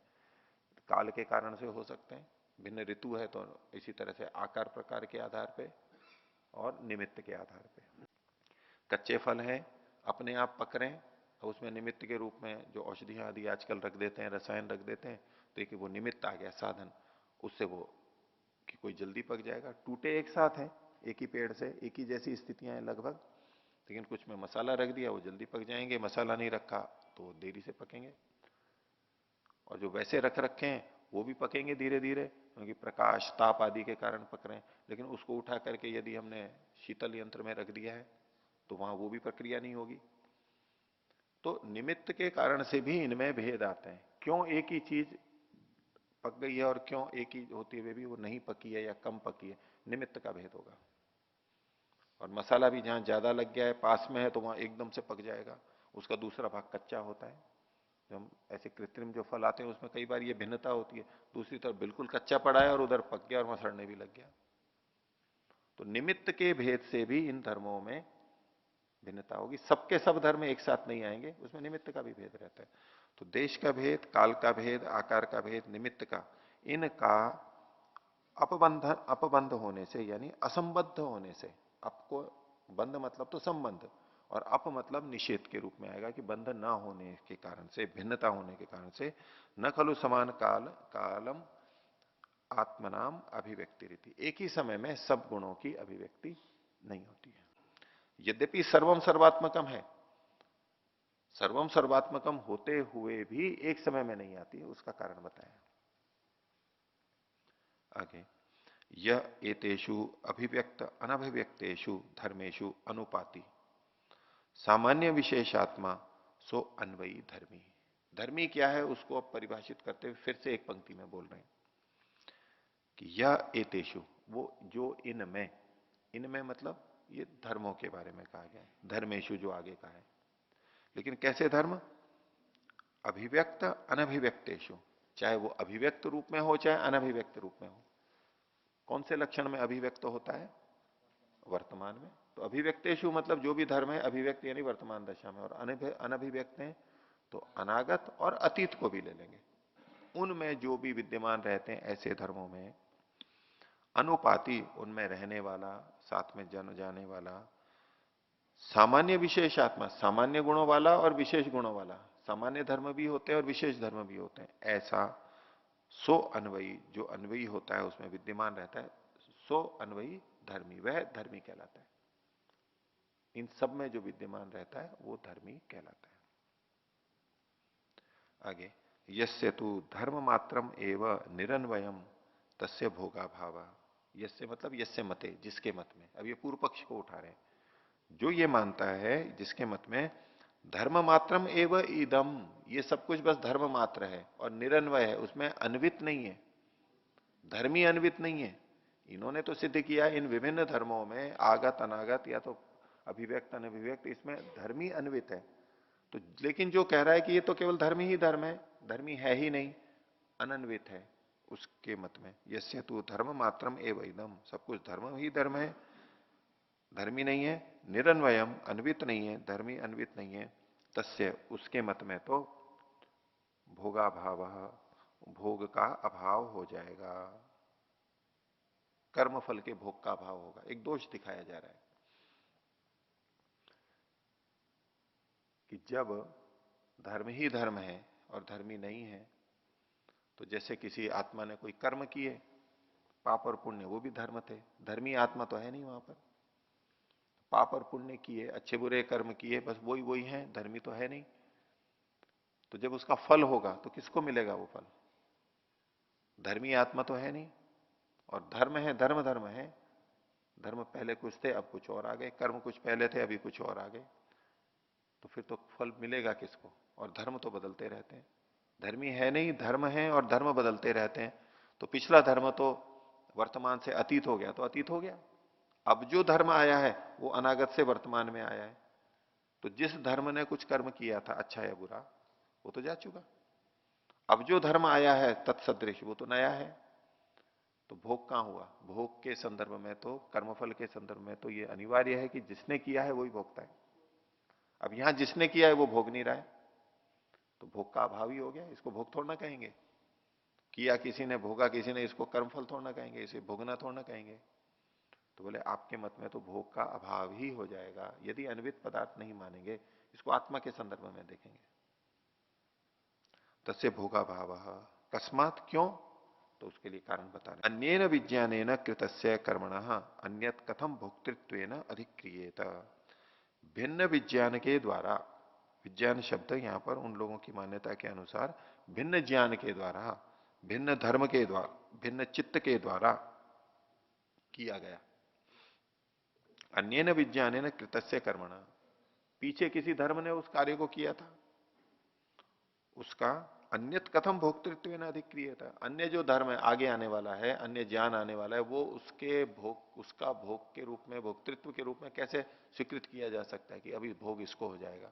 काल के कारण से हो सकते हैं। भिन्न ऋतु है तो इसी तरह से आकार प्रकार के आधार पे और निमित्त के आधार पे। कच्चे फल हैं, अपने आप पक रहे हैं, और उसमें निमित्त के रूप में जो औषधियां आदि आजकल रख देते हैं, रसायन रख देते हैं, तो एक वो निमित्त आ गया, साधन, उससे वो कि कोई जल्दी पक जाएगा। टूटे एक साथ हैं, एक ही पेड़ से, एक ही जैसी स्थितियां हैं लगभग, लेकिन कुछ में मसाला रख दिया वो जल्दी पक जाएंगे, मसाला नहीं रखा तो देरी से पकेंगे। और जो वैसे रख रखे हैं वो भी पकेंगे धीरे धीरे, क्योंकि प्रकाश ताप आदि के कारण पक रहे हैं। लेकिन उसको उठा करके यदि हमने शीतल यंत्र में रख दिया है तो वहां वो भी प्रक्रिया नहीं होगी। तो निमित्त के कारण से भी इनमें भेद आते हैं। क्यों एक ही चीज पक गई है और क्यों एक ही होते हुए भी वो नहीं पकी है या कम पकी है, निमित्त का भेद होगा। और मसाला भी जहां ज्यादा लग गया है, पास में है, तो वहां एकदम से पक जाएगा, उसका दूसरा भाग कच्चा होता है। जो हम ऐसे कृत्रिम जो फल आते हैं उसमें कई बार ये भिन्नता होती है, दूसरी तरफ बिल्कुल कच्चा पड़ा है और उधर पक गया और वहां सड़ने भी लग गया। तो निमित्त के भेद से भी इन धर्मों में भिन्नता होगी। सबके सब धर्म एक साथ नहीं आएंगे, उसमें निमित्त का भी भेद रहता है। तो देश का भेद, काल का भेद, आकार का भेद, निमित्त का, इनका अपबंध होने से यानी असंबद्ध होने से, आपको बंध मतलब तो संबंध, और अप मतलब निषेध के रूप में आएगा कि बंध ना होने के कारण से, भिन्नता होने के कारण से, न खलु समान काल कालम आत्मनाम अभिव्यक्ति रीति, एक ही समय में सब गुणों की अभिव्यक्ति नहीं होती है। यद्यपि सर्वम सर्वात्मकम है, सर्वम सर्वात्मकम होते हुए भी एक समय में नहीं आती है, उसका कारण बताया आगे। यह एतेषु अभिव्यक्त अनभिव्यक्तेषु धर्मेषु अनुपाति सामान्य विशेषात्मा सो अन्वयी धर्मी। धर्मी क्या है उसको अब परिभाषित करते हुए फिर से एक पंक्ति में बोल रहे हैं कि यह एतेषु, वो जो इनमें, इनमें मतलब ये धर्मों के बारे में कहा गया है, धर्मेशु जो आगे कहा है। लेकिन कैसे धर्म? अभिव्यक्त अनभिव्यक्तेषु, चाहे वो अभिव्यक्त रूप में हो चाहे अनभिव्यक्त रूप में हो। कौन से लक्षण में अभिव्यक्त होता है? वर्तमान में। तो अभिव्यक्तेषु मतलब जो भी धर्म है अभिव्यक्त यानी वर्तमान दशा में, और अनभिव्यक्त है तो अनागत और अतीत को भी ले लेंगे। उनमें जो भी विद्यमान रहते हैं ऐसे धर्मों में अनुपाति, उनमें रहने वाला, साथ में जन जाने वाला, सामान्य विशेष आत्मा, सामान्य गुणों वाला और विशेष गुणों वाला, सामान्य धर्म भी होते हैं और विशेष धर्म भी होते हैं, ऐसा सो अन्वयी, जो अन्वयी होता है उसमें विद्यमान रहता है, सो अन्वयी धर्मी, वह धर्मी कहलाता है। इन सब में जो विद्यमान रहता है वो धर्मी कहलाता है। आगे, यस्य तु धर्म मात्रम एव निरन्वयम तस्य भोगा भावा। यस्य मतलब यस्य मते, जिसके मत में, अब ये पूर्व पक्ष को उठा रहे हैं, जो ये मानता है जिसके मत में धर्म मात्रम एव इदम, ये सब कुछ बस धर्म मात्र है और निरन्वय है, उसमें अन्वित नहीं है, धर्मी अन्वित नहीं है। इन्होंने तो सिद्ध किया इन विभिन्न धर्मों में आगत अनागत या तो अभिव्यक्त अनभिव्यक्त, इसमें धर्मी अन्वित है। तो लेकिन जो कह रहा है कि ये तो केवल धर्मी ही धर्म है, धर्मी है ही नहीं, अनन्वित है, उसके मत में यस्य तु धर्म मात्रम एव इदम, सब कुछ धर्म ही धर्म है, धर्मी नहीं है, निरन्वयम अन्वित नहीं है, धर्मी अन्वित नहीं है, तस्य उसके मत में तो भोगाभाव, भोग का अभाव हो जाएगा, कर्म फल के भोग का अभाव होगा। एक दोष दिखाया जा रहा है कि जब धर्म ही धर्म है और धर्मी नहीं है, तो जैसे किसी आत्मा ने कोई कर्म किए, पाप और पुण्य, वो भी धर्म थे, धर्मी आत्मा तो है नहीं वहां पर। पाप और पुण्य किए, अच्छे बुरे कर्म किए, बस वही वही है, धर्मी तो है नहीं। तो जब उसका फल होगा तो किसको मिलेगा वो फल? धर्मी आत्मा तो है नहीं। और धर्म है, धर्म धर्म है, धर्म पहले कुछ थे अब कुछ और आ गए, कर्म कुछ पहले थे अभी कुछ और आ गए, तो फिर तो फल मिलेगा किसको? और धर्म तो बदलते रहते हैं। धर्मी है नहीं, धर्म है और धर्म बदलते रहते हैं। तो पिछला धर्म तो वर्तमान से अतीत हो गया तो अतीत हो गया। अब जो धर्म आया है वो अनागत से वर्तमान में आया है। तो जिस धर्म ने कुछ कर्म किया था अच्छा या बुरा, वो तो जा चुका। अब जो धर्म आया है तत्सदृश वो तो नया है। तो भोग कहां हुआ? भोग के संदर्भ में तो, कर्मफल के संदर्भ में तो ये अनिवार्य है कि जिसने किया है वही भोगता है। अब यहां जिसने किया है वो भोग नहीं रहा है, तो भोग का अभाव ही हो गया। इसको भोग थोड़ा ना कहेंगे। किया किसी ने, भोगा किसी ने, इसको कर्मफल थोड़ा ना कहेंगे, इसे भोगना थोड़ा ना कहेंगे। तो बोले आपके मत में तो भोग का अभाव ही हो जाएगा यदि अन्वित पदार्थ नहीं मानेंगे। इसको आत्मा के संदर्भ में देखेंगे। तस्य भोगा भाव कस्मात, क्यों? तो उसके लिए कारण बता रहे, अन्येन विज्ञानेन कृतस्य कर्मणः अन्यत कथम भोक्तृत्वेन अधिक्रियेत। भिन्न विज्ञान के द्वारा, विज्ञान शब्द यहां पर उन लोगों की मान्यता के अनुसार भिन्न ज्ञान के द्वारा, भिन्न धर्म के द्वारा, भिन्न चित्त के द्वारा किया गया। अन्येन विज्ञानेन कृतस्य कर्मणः, पीछे किसी धर्म ने उस कार्य को किया था, उसका अन्यत कथम भोक्तृत्व न अधिक्रिय था। अन्य जो धर्म है आगे आने वाला है, अन्य ज्ञान आने वाला है, वो उसके भोग, उसका भोग के रूप में, भोक्तृत्व के रूप में कैसे स्वीकृत किया जा सकता है कि अभी भोग इसको हो जाएगा?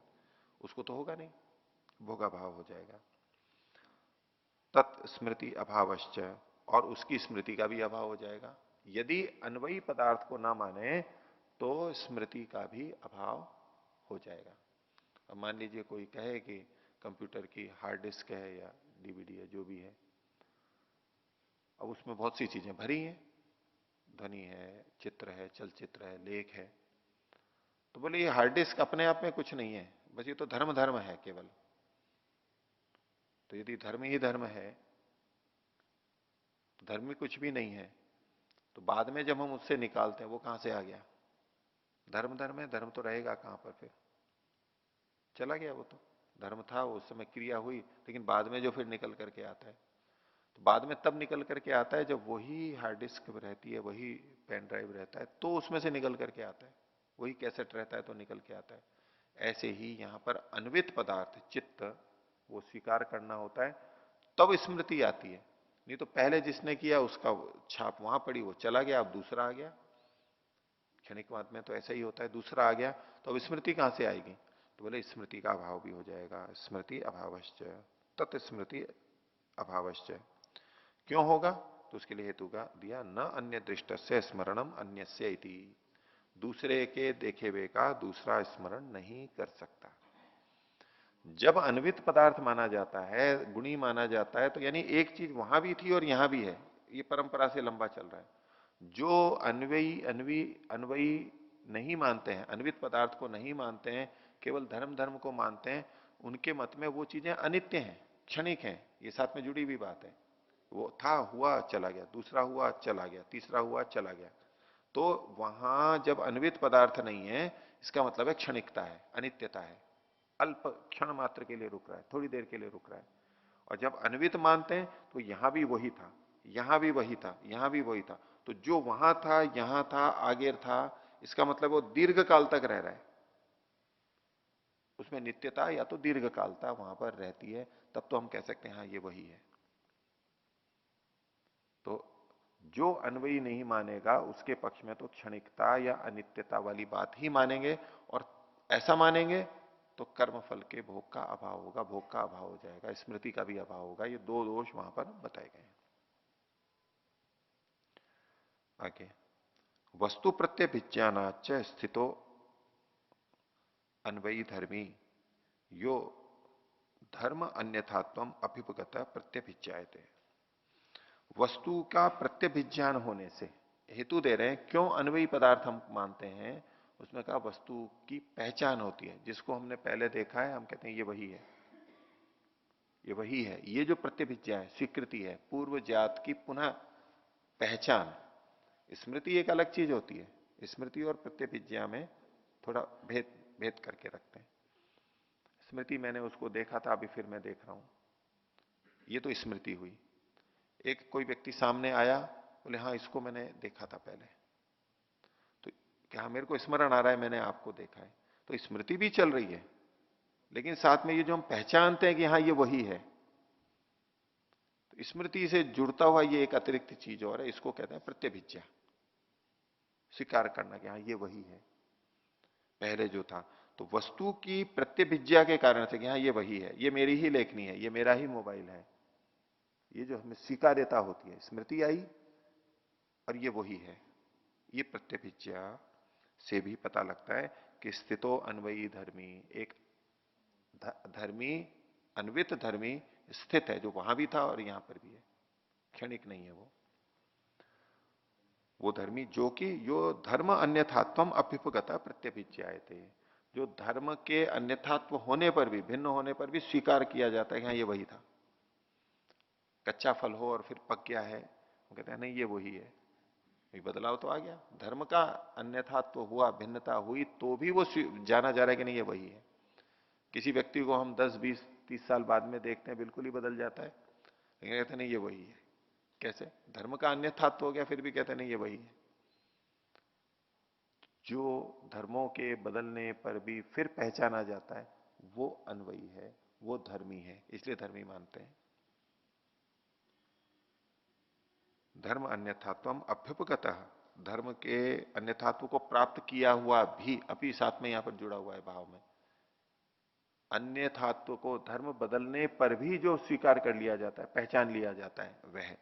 उसको तो होगा नहीं, भोगाभाव हो जाएगा। तत्स्मृति अभावश्च, और उसकी स्मृति का भी अभाव हो जाएगा। यदि अन्वयी पदार्थ को ना माने तो स्मृति का भी अभाव हो जाएगा। अब मान लीजिए कोई कहे कि कंप्यूटर की हार्ड डिस्क है या डीवीडी है, जो भी है, अब उसमें बहुत सी चीजें भरी हैं, ध्वनि है, चित्र है, चलचित्र है, लेख है। तो बोले ये हार्ड डिस्क अपने आप में कुछ नहीं है, बस ये तो धर्म धर्म है केवल। तो यदि धर्म ही धर्म है, तो धर्म में कुछ भी नहीं है, तो बाद में जब हम उससे निकालते हैं वो कहां से आ गया? धर्म धर्म है, धर्म तो रहेगा कहां पर? फिर चला गया वो तो। धर्म था उस समय, क्रिया हुई, लेकिन बाद में जो फिर निकल करके आता है, तो बाद में तब निकल करके आता है जब वही हार्ड डिस्क रहती है, वही पेन ड्राइव रहता है, तो उसमें से निकल करके आता है। वही कैसेट रहता है तो निकल के आता है। ऐसे ही यहां पर अन्वित पदार्थ चित्त, वो स्वीकार करना होता है, तब स्मृति आती है। नहीं तो पहले जिसने किया उसका छाप वहां पड़ी, वो चला गया, अब दूसरा आ गया। क्षणिक बात में तो ऐसा ही होता है, दूसरा आ गया तो अब स्मृति कहां से आएगी? तो बोले स्मृति का अभाव भी हो जाएगा। स्मृति अभावश्च, तत्स्मृति अभावश्च। क्यों होगा? तो उसके लिए हेतु का दिया, न अन्य दृष्ट से स्मरणम अन्यस्य इति, दूसरे के देखे हुए का दूसरा स्मरण नहीं कर सकता। जब अन्वित पदार्थ माना जाता है, गुणी माना जाता है, तो यानी एक चीज वहां भी थी और यहां भी है, ये परंपरा से लंबा चल रहा है। जो अन्वयी अन्वी अन्वयी नहीं मानते हैं, अन्वित पदार्थ को नहीं मानते हैं, केवल धर्म धर्म को मानते हैं, उनके मत में वो चीजें अनित्य हैं, क्षणिक हैं। ये साथ में जुड़ी हुई बात है। वो था, हुआ, चला गया, दूसरा हुआ, चला गया, तीसरा हुआ, चला गया। तो वहां जब अन्वित पदार्थ नहीं है, इसका मतलब है क्षणिकता है, अनित्यता है, अल्प क्षण मात्र के लिए रुक रहा है, थोड़ी देर के लिए रुक रहा है। और जब अन्वित मानते हैं तो यहां भी वही था, यहां भी वही था, यहां भी वही था। तो जो वहां था, यहां था, आगे था, इसका मतलब वो दीर्घ काल तक रह रहा है। उसमें नित्यता या तो दीर्घ कालता वहां पर रहती है, तब तो हम कह सकते हैं हाँ ये वही है। तो जो अन्वयी नहीं मानेगा उसके पक्ष में तो क्षणिकता या अनित्यता वाली बात ही मानेंगे, और ऐसा मानेंगे तो कर्म फल के भोग का अभाव होगा, भोग का अभाव हो जाएगा, स्मृति का भी अभाव होगा। ये दो दोष वहां पर बताए गए हैं। आगे, वस्तु प्रत्यय विज्ञानाच स्थितो अन्वयी धर्मी यो धर्म अन्यथात्व अभिपगत प्रत्यभिज्ञायते। वस्तु का प्रत्यभिज्ञान होने से, हेतु दे रहे हैं क्यों अन्वयी पदार्थ हम मानते हैं, उसमें कहा वस्तु की पहचान होती है, जिसको हमने पहले देखा है हम कहते हैं ये वही है, ये वही है। ये जो प्रत्यभिज्ञा है, स्वीकृति है, पूर्व जात की पुनः पहचान। स्मृति एक अलग चीज होती है, स्मृति और प्रत्यभिज्ञा में थोड़ा भेद भेद करके रखते हैं। स्मृति मैंने उसको देखा था, अभी फिर मैं देख रहा हूं, ये तो स्मृति हुई। एक कोई व्यक्ति सामने आया, बोले हाँ इसको मैंने देखा था पहले, तो क्या मेरे को स्मरण आ रहा है मैंने आपको देखा है, तो स्मृति भी चल रही है, लेकिन साथ में ये जो हम पहचानते हैं कि हाँ ये वही है, तो स्मृति से जुड़ता हुआ ये एक अतिरिक्त चीज और है, इसको कहते हैं प्रत्यभिज्ञा। स्वीकार करना कि हाँ ये वही है पहले जो था। तो वस्तु की प्रत्यभिज्ञा के कारण से कि हाँ ये वही है, ये मेरी ही लेखनी है, ये मेरा ही मोबाइल है, ये जो हमें स्वीकार्यता होती है, स्मृति आई और ये वही है, ये प्रत्यभिज्ञा से भी पता लगता है कि स्थितो अन्वयी धर्मी, एक धर्मी, अन्वित धर्मी स्थित है, जो वहां भी था और यहां पर भी है, क्षणिक नहीं है वो धर्मी जो कि यो धर्म अन्यथात्वम अभ्युपगता प्रत्यभिज्ञाए थे, जो धर्म के अन्यथात्व होने पर भी, भिन्न होने पर भी स्वीकार किया जाता है कि हाँ ये वही था। कच्चा फल हो और फिर पक गया है, वो कहते हैं नहीं ये वही है, ये बदलाव तो आ गया, धर्म का अन्यथात्व हुआ, भिन्नता हुई, तो भी वो जाना जा रहा है कि नहीं ये वही है। किसी व्यक्ति को हम 10, 20, 30 साल बाद में देखते हैं बिल्कुल ही बदल जाता है, लेकिन कहते नहीं ये वही है। कैसे? धर्म का अन्यथात्व हो गया, फिर भी कहते नहीं ये वही है। जो धर्मों के बदलने पर भी फिर पहचाना जाता है, वो अन्वयी है, वो धर्मी है, इसलिए धर्मी मानते हैं। धर्म अन्यथात्वम अभ्युपगतः, धर्म के अन्यथात्व को प्राप्त किया हुआ भी, अभी साथ में यहां पर जुड़ा हुआ है भाव में, अन्यथात्व को धर्म बदलने पर भी जो स्वीकार कर लिया जाता है, पहचान लिया जाता है, वह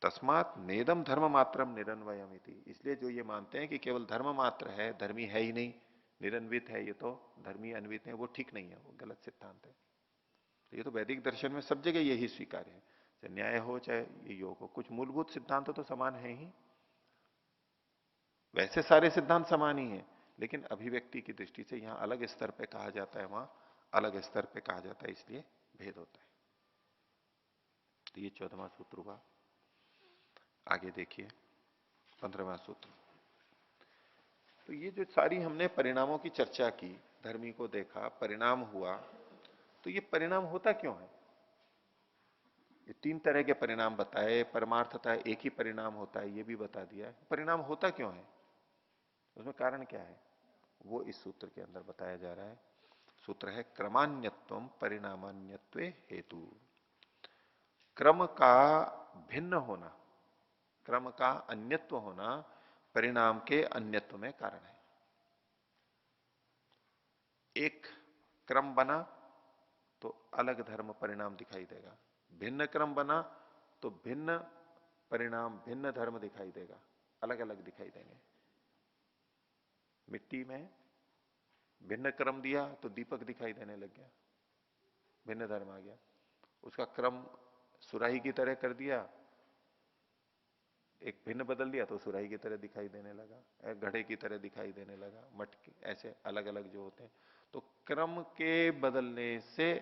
तस्मात नेदम धर्म मात्रम निरन्वयमिति, इसलिए जो ये मानते हैं कि केवल धर्म मात्र है, धर्मी है ही नहीं, निरन्वित है, ये तो धर्मी अन्वित है, वो ठीक नहीं है, वो गलत सिद्धांत है। तो ये तो वैदिक दर्शन में सब जगह यही स्वीकार है, चाहे न्याय हो चाहे ये योग हो, कुछ मूलभूत सिद्धांत तो समान है ही, वैसे सारे सिद्धांत समान ही है, लेकिन अभिव्यक्ति की दृष्टि से यहां अलग स्तर पे कहा जाता है, वहां अलग स्तर पे कहा जाता है, इसलिए भेद होता है। तो ये 14वां सूत्र हुआ। आगे देखिए 15वां सूत्र। तो ये जो सारी हमने परिणामों की चर्चा की, धर्मी को देखा, परिणाम हुआ, तो ये परिणाम होता क्यों है? ये 3 तरह के परिणाम बताए, परमार्थता एक ही परिणाम होता है ये भी बता दिया है, परिणाम होता क्यों है, उसमें कारण क्या है, वो इस सूत्र के अंदर बताया जा रहा है। सूत्र है क्रमान्यत्वम परिणामान्यत्व हेतु, क्रम का भिन्न होना, क्रम का अन्यत्व होना परिणाम के अन्यत्व में कारण है। एक क्रम बना तो अलग धर्म परिणाम दिखाई देगा, भिन्न क्रम बना तो भिन्न परिणाम, भिन्न धर्म दिखाई देगा, अलग अलग दिखाई देंगे। मिट्टी में भिन्न क्रम दिया तो दीपक दिखाई देने लग गया, भिन्न धर्म आ गया। उसका क्रम सुराही की तरह कर दिया, एक भिन्न बदल दिया तो सुराही की तरह दिखाई देने लगा, घड़े की तरह दिखाई देने लगा, मटके, ऐसे अलग अलग जो होते हैं। तो क्रम के बदलने से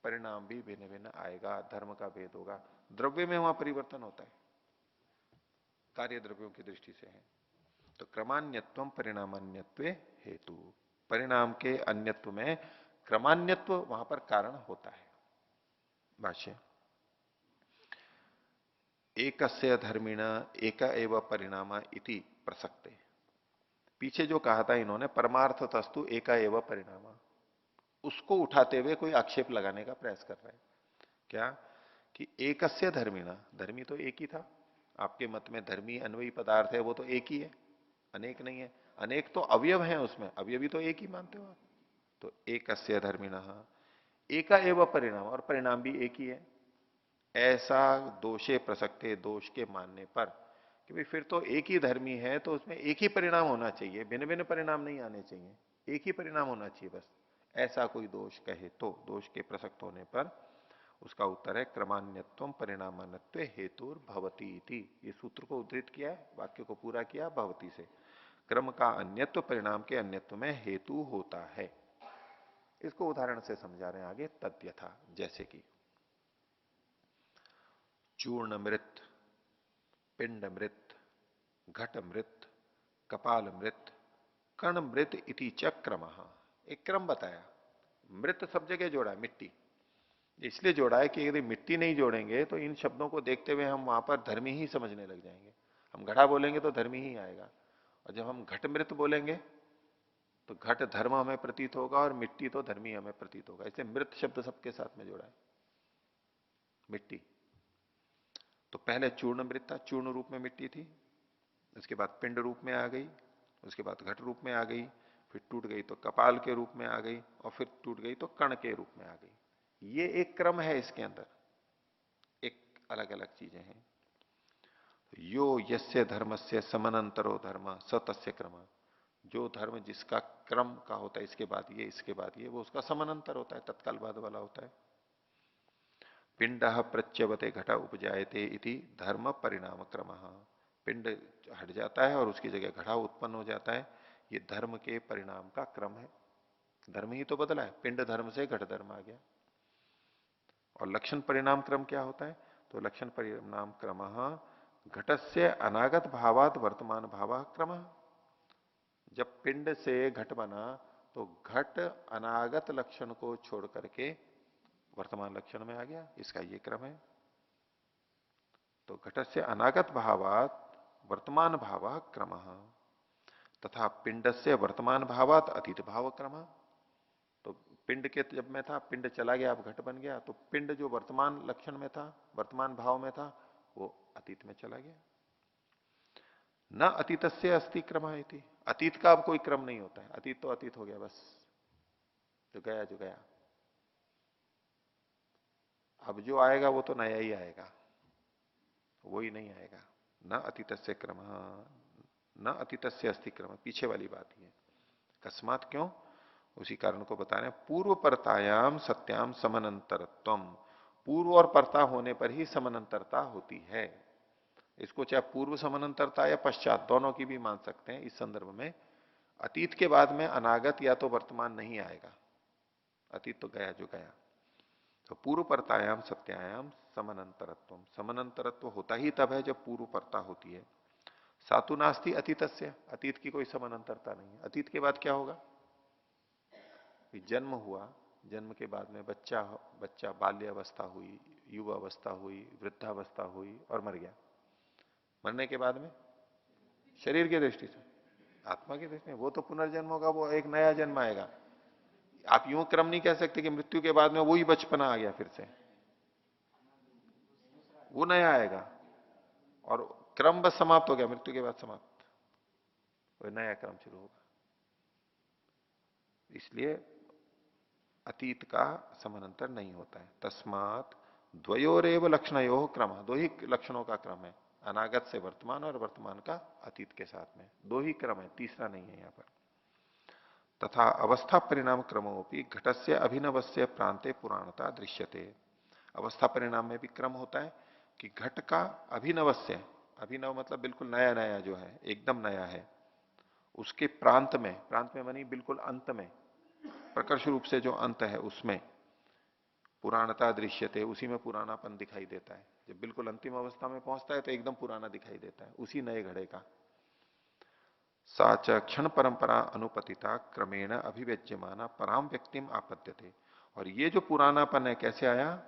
परिणाम भी भिन्न भिन्न आएगा, धर्म का भेद होगा। द्रव्य में वहां परिवर्तन होता है, कार्य द्रव्यों की दृष्टि से है। तो क्रमान्यत्व परिणामान्यत्व हेतु, परिणाम के अन्यत्व में क्रमान्यत्व वहां पर कारण होता है। भाष्य एकस्य धर्मिण एक एव परिणाम इति प्रसक्ते, पीछे जो कहा था इन्होंने परमार्थ तस्तु एका एव परिणाम, उसको उठाते हुए कोई आक्षेप लगाने का प्रयास कर रहे हैं। क्या? कि एकस्य धर्मिणा, धर्मी तो एक ही था, आपके मत में धर्मी अन्वयी पदार्थ है वो तो एक ही है, अनेक नहीं है, अनेक तो अवयव हैं उसमें, अवयवी तो एक ही मानते हो आप। तो एकस्य धर्मिणा एका एव परिणाम, और परिणाम भी एक ही है, ऐसा दोषे प्रसक्ते, दोष के मानने पर कि भाई फिर तो एक ही धर्मी है तो उसमें एक ही परिणाम होना चाहिए, भिन्न भिन्न परिणाम नहीं आने चाहिए, एक ही परिणाम होना चाहिए बस, ऐसा कोई दोष कहे तो दोष के प्रसक्त होने पर उसका उत्तर है क्रमान्यत्व परिणामान्यत्व हेतुर भवती इति। ये सूत्र को उद्धृत किया है, वाक्य को पूरा किया भवती से, क्रम का अन्यत्व परिणाम के अन्यत्व में हेतु होता है। इसको उदाहरण से समझा रहे हैं आगे, तद्यथा, जैसे कि चूर्ण मृत, पिंड मृत, घट मृत, कपाल मृत, कर्ण मृत इति च क्रमः, एक क्रम बताया। मृत सब जगह जोड़ा है, मिट्टी इसलिए जोड़ा है कि यदि मिट्टी नहीं जोड़ेंगे तो इन शब्दों को देखते हुए हम वहां पर धर्मी ही समझने लग जाएंगे। हम घड़ा बोलेंगे तो धर्मी ही आएगा, और जब हम घट मृत बोलेंगे तो घट धर्म हमें प्रतीत होगा और मिट्टी तो धर्मी हमें प्रतीत होगा। इसलिए मृत शब्द सबके साथ में जोड़ा है, मिट्टी। तो पहले चूर्ण मृत था, चूर्ण रूप में मिट्टी थी, उसके बाद पिंड रूप में आ गई, उसके बाद घट रूप में आ गई, फिर टूट गई तो कपाल के रूप में आ गई, और फिर टूट गई तो कण के रूप में आ गई। ये एक क्रम है, इसके अंदर एक अलग अलग चीजें हैं। यो यस्य धर्मस्य समनंतरो धर्म स तस्य क्रम, जो धर्म जिसका क्रम का होता है, इसके बाद ये इसके बाद ये, वो उसका समानांतर होता है, तत्काल बाद वाला होता है। पिंड प्रत्यवते घटा उपजायते इति धर्म परिणाम क्रम, पिंड हट जाता है और उसकी जगह घड़ा उत्पन्न हो जाता है, ये धर्म के परिणाम का क्रम है। धर्म ही तो बदला है, पिंड धर्म से घट धर्म आ गया। और लक्षण परिणाम क्रम क्या होता है? तो लक्षण परिणाम क्रम घटस्य अनागत भावात वर्तमान भाव क्रम, जब पिंड से घट बना तो घट अनागत लक्षण को छोड़ करके वर्तमान लक्षण में आ गया, इसका ये क्रम है। तो घटस्य अनागत भावात वर्तमान भाव क्रम तथा पिंड से वर्तमान भावात अतीत भाव क्रम, तो पिंड के जब में था, पिंड चला गया, अब घट बन गया, तो पिंड जो वर्तमान लक्षण में था, वर्तमान भाव में था, वो अतीत में चला गया। न अतीत से अस्ति क्रम है, अतीत का अब कोई क्रम नहीं होता है, अतीत तो अतीत हो गया, बस जो गया जो गया। अब जो आएगा वो तो नया ही आएगा, वो ही नहीं आएगा। न अतीत से क्रम, न अतीत से अस्ति क्रम, पीछे वाली बात ही है। अकस्मात क्यों? उसी कारण को बता रहे हैं। पूर्व परतायाम सत्याम समनंतरत्वम, पूर्व और परता होने पर ही समानांतरता होती है। इसको चाहे पूर्व समानांतरता या पश्चात दोनों की भी मान सकते हैं। इस संदर्भ में अतीत के बाद में अनागत या तो वर्तमान नहीं आएगा, अतीत तो गया जो गया। तो पूर्व परतायाम सत्यायाम समानांतरत्व, समानांतरत्व होता ही तब है जब पूर्व परता होती है। सातु नास्ति अतीतस्य, अतीत की कोई समानांतरता नहीं है। अतीत के बाद क्या होगा? जन्म हुआ, जन्म के बाद में बच्चा बाल्य अवस्था हुई, युवा अवस्था हुई, वृद्धावस्था हुई और मर गया। मरने के बाद में शरीर की दृष्टि से, आत्मा की दृष्टि में वो तो पुनर्जन्म होगा, वो एक नया जन्म आएगा। आप यूं क्रम नहीं कह सकते कि मृत्यु के बाद में वही बचपना आ गया फिर से, वो नया आएगा और क्रम बस समाप्त हो गया, मृत्यु के बाद समाप्त, वो नया क्रम शुरू होगा। इसलिए अतीत का समानांतर नहीं होता है। तस्मात द्वयोरेव लक्षणयो क्रम, दो ही लक्षणों का क्रम है, अनागत से वर्तमान और वर्तमान का अतीत के साथ में, दो ही क्रम है, तीसरा नहीं है यहां पर। तथा अवस्था परिणाम क्रमोपि घटस्य अभिनवस्य प्रांते पुराणता दृश्यते, अवस्था परिणाम में भी क्रम होता है कि घट का अभिनवस्य, अभिनव मतलब बिल्कुल नया नया जो है, एकदम नया है, उसके प्रांत में मानी बिल्कुल अंत में, प्रकर्ष रूप से जो अंत है उसमें पुराणता दृश्यते, उसी में पुरानापन दिखाई देता है। जब बिल्कुल अंतिम अवस्था में पहुंचता है तो एकदम पुराना दिखाई देता है, उसी नए घड़े का। साच क्षण परंपरा अनुपतिता क्रमेण अभिव्यज्यमाना पराम व्यक्तिम आपद्यते, और ये जो पुरानापन है कैसे आया?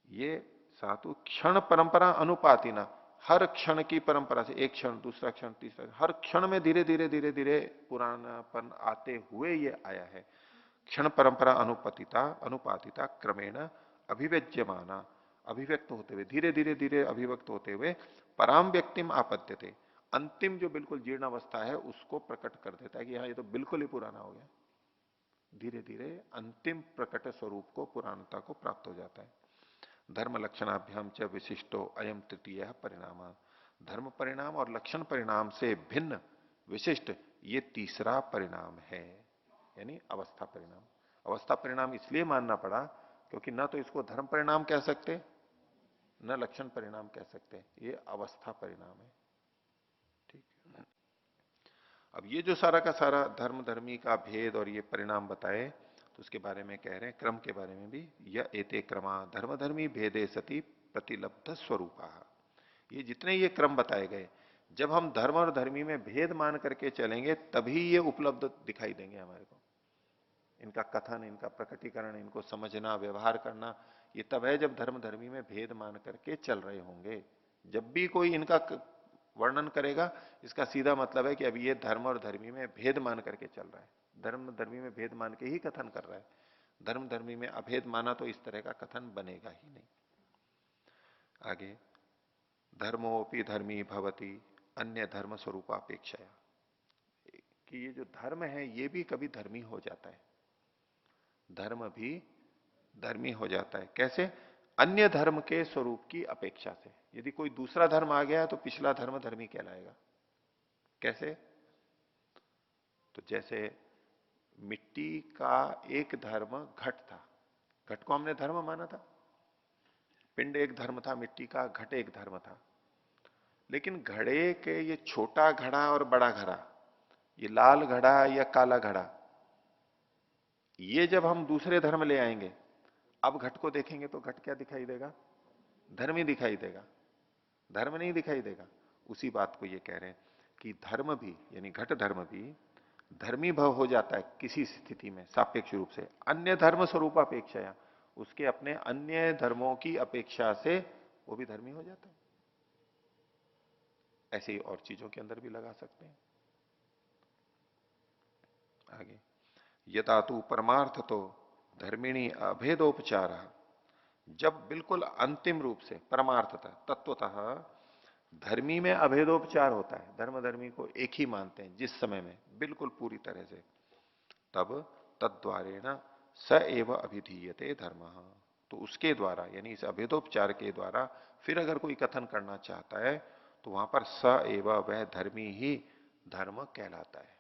ये सातु क्षण परंपरा अनुपातिना, हर क्षण की परंपरा से, एक क्षण दूसरा क्षण तीसरा, हर क्षण में धीरे धीरे धीरे धीरे पुरानापन आते हुए ये आया है। क्षण परंपरा अनुपातिता क्रमेण अभिव्यज्यमाना, अभिव्यक्त होते हुए, धीरे धीरे धीरे अभिव्यक्त होते हुए पराम व्यक्तिम आपद्यते, अंतिम जो बिल्कुल जीर्ण अवस्था है उसको प्रकट कर देता है कि हाँ ये तो बिल्कुल ही पुराना हो गया। धीरे धीरे अंतिम प्रकट स्वरूप को, पुराणता को प्राप्त हो जाता है। धर्म लक्षणाभ्याम च विशिष्टो अयम तृतीय परिणाम, धर्म परिणाम और लक्षण परिणाम से भिन्न विशिष्ट ये तीसरा परिणाम है, यानी अवस्था परिणाम। अवस्था परिणाम इसलिए मानना पड़ा क्योंकि ना तो इसको धर्म परिणाम कह सकते न लक्षण परिणाम कह सकते, ये अवस्था परिणाम है। ठीक है। अब ये जो सारा का सारा धर्म धर्मी का भेद और ये परिणाम बताए, तो उसके बारे में कह रहे हैं, क्रम के बारे में भी, यह एते क्रमा धर्म धर्मी भेदे सती प्रतिलब्ध स्वरूपा, ये जितने ये क्रम बताए गए जब हम धर्म और धर्मी में भेद मान करके चलेंगे तभी ये उपलब्ध दिखाई देंगे हमारे को। इनका कथन, इनका प्रकटीकरण, इनको समझना, व्यवहार करना, ये तब है जब धर्म धर्मी में भेद मान करके चल रहे होंगे। जब भी कोई इनका वर्णन करेगा, इसका सीधा मतलब है कि अभी ये धर्म और धर्मी में भेद मान करके चल रहा है, धर्म धर्मी में भेद मान के ही कथन कर रहा है। धर्म धर्मी में अभेद माना तो इस तरह का कथन बनेगा ही नहीं। आगे, धर्मोपि धर्मी भवति अन्य धर्म स्वरूपापेक्षया, कि ये जो धर्म है ये भी कभी धर्मी हो जाता है, धर्म भी धर्मी हो जाता है। कैसे? अन्य धर्म के स्वरूप की अपेक्षा से। यदि कोई दूसरा धर्म आ गया तो पिछला धर्म धर्मी कहलाएगा। कैसे? तो जैसे मिट्टी का एक धर्म घट था, घट को हमने धर्म माना था, पिंड एक धर्म था मिट्टी का, घट एक धर्म था। लेकिन घड़े के ये छोटा घड़ा और बड़ा घड़ा, ये लाल घड़ा या काला घड़ा, ये जब हम दूसरे धर्म ले आएंगे, अब घट को देखेंगे तो घट क्या दिखाई देगा? धर्म ही दिखाई देगा, धर्म नहीं दिखाई देगा। उसी बात को ये कह रहे हैं कि धर्म भी, यानी घट धर्म भी धर्मी भव हो जाता है किसी स्थिति में सापेक्ष रूप से, अन्य धर्म स्वरूप अपेक्षा, उसके अपने अन्य धर्मों की अपेक्षा से वो भी धर्मी हो जाता है। ऐसे ही और चीजों के अंदर भी लगा सकते हैं। आगे, यथा तु परमार्थ तो धर्मिणी अभेदोपचार, जब बिल्कुल अंतिम रूप से परमार्थतः तत्वतः धर्मी में अभेदोपचार होता है, धर्म धर्मी को एक ही मानते हैं जिस समय में बिल्कुल पूरी तरह से, तब तद्वारेण स एव अभिधीयते धर्म, तो उसके द्वारा यानी इस अभेदोपचार के द्वारा फिर अगर कोई कथन करना चाहता है तो वहां पर स एव, वह धर्मी ही धर्म कहलाता है।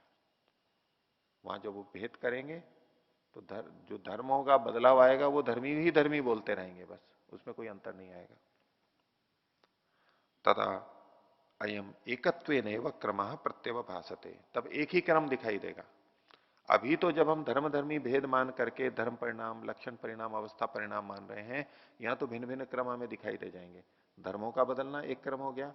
वहां जब वो भेद करेंगे तो जो धर्म होगा, बदलाव आएगा, वो धर्मी ही धर्मी बोलते रहेंगे, बस उसमें कोई अंतर नहीं आएगा। तथा अयम एकत्वेनैव क्रमः प्रत्यवभासते, तब एक ही क्रम दिखाई देगा। अभी तो जब हम धर्म धर्मी भेद मान करके धर्म परिणाम, लक्षण परिणाम, अवस्था परिणाम मान रहे हैं, यहां तो भिन्न भिन्न क्रम हमें दिखाई दे जाएंगे। धर्मों का बदलना एक क्रम हो गया,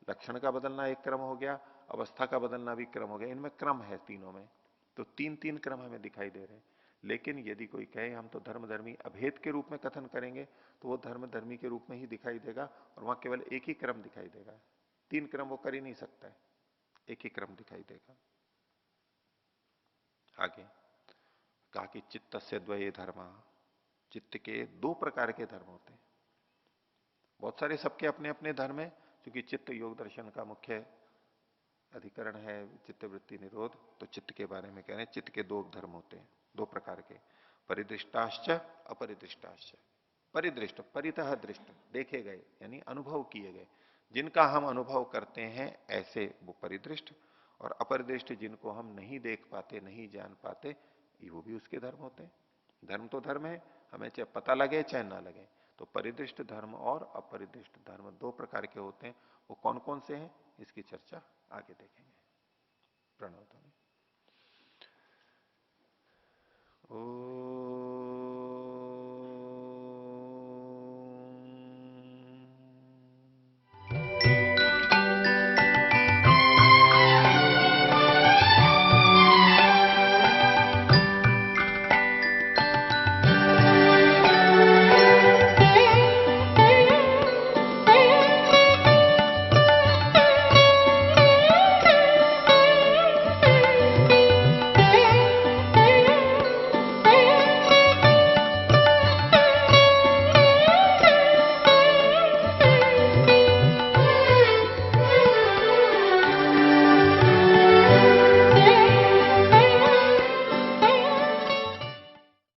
लक्षण का बदलना एक क्रम हो गया, अवस्था का बदलना भी क्रम हो गया। इनमें क्रम है तीनों में, तो तीन तीन क्रम हमें दिखाई दे रहे हैं। लेकिन यदि कोई कहे हम तो धर्म धर्मी अभेद के रूप में कथन करेंगे, तो वो धर्म धर्मी के रूप में ही दिखाई देगा और वहां केवल एक ही क्रम दिखाई देगा। तीन क्रम वो कर ही नहीं सकता है, एक ही क्रम दिखाई देगा। आगे कहा कि चित्त से द्वये धर्म, चित्त के दो प्रकार के धर्म होते हैं। बहुत सारे सबके अपने अपने धर्म है, क्योंकि चित्त योग दर्शन का मुख्य अधिकरण है चित्त वृत्ति निरोध, तो चित्त के बारे में कह रहे हैं चित्त के दो धर्म होते हैं, दो प्रकार के, परिदृष्टाश्च अपरिदृष्टाश्च। परिदृष्ट, परितः दृष्ट, देखे गए यानी अनुभव किए गए, जिनका हम अनुभव करते हैं ऐसे वो परिदृष्ट, और अपरिदृष्ट जिनको हम नहीं देख पाते, नहीं जान पाते, वो भी उसके धर्म होते हैं। धर्म तो धर्म है, हमें चाहे पता लगे चाहे ना लगे। तो परिदृष्ट धर्म और अपरिदृष्ट धर्म दो प्रकार के होते हैं। वो कौन कौन से हैं इसकी चर्चा आगे देखेंगे। प्रणव।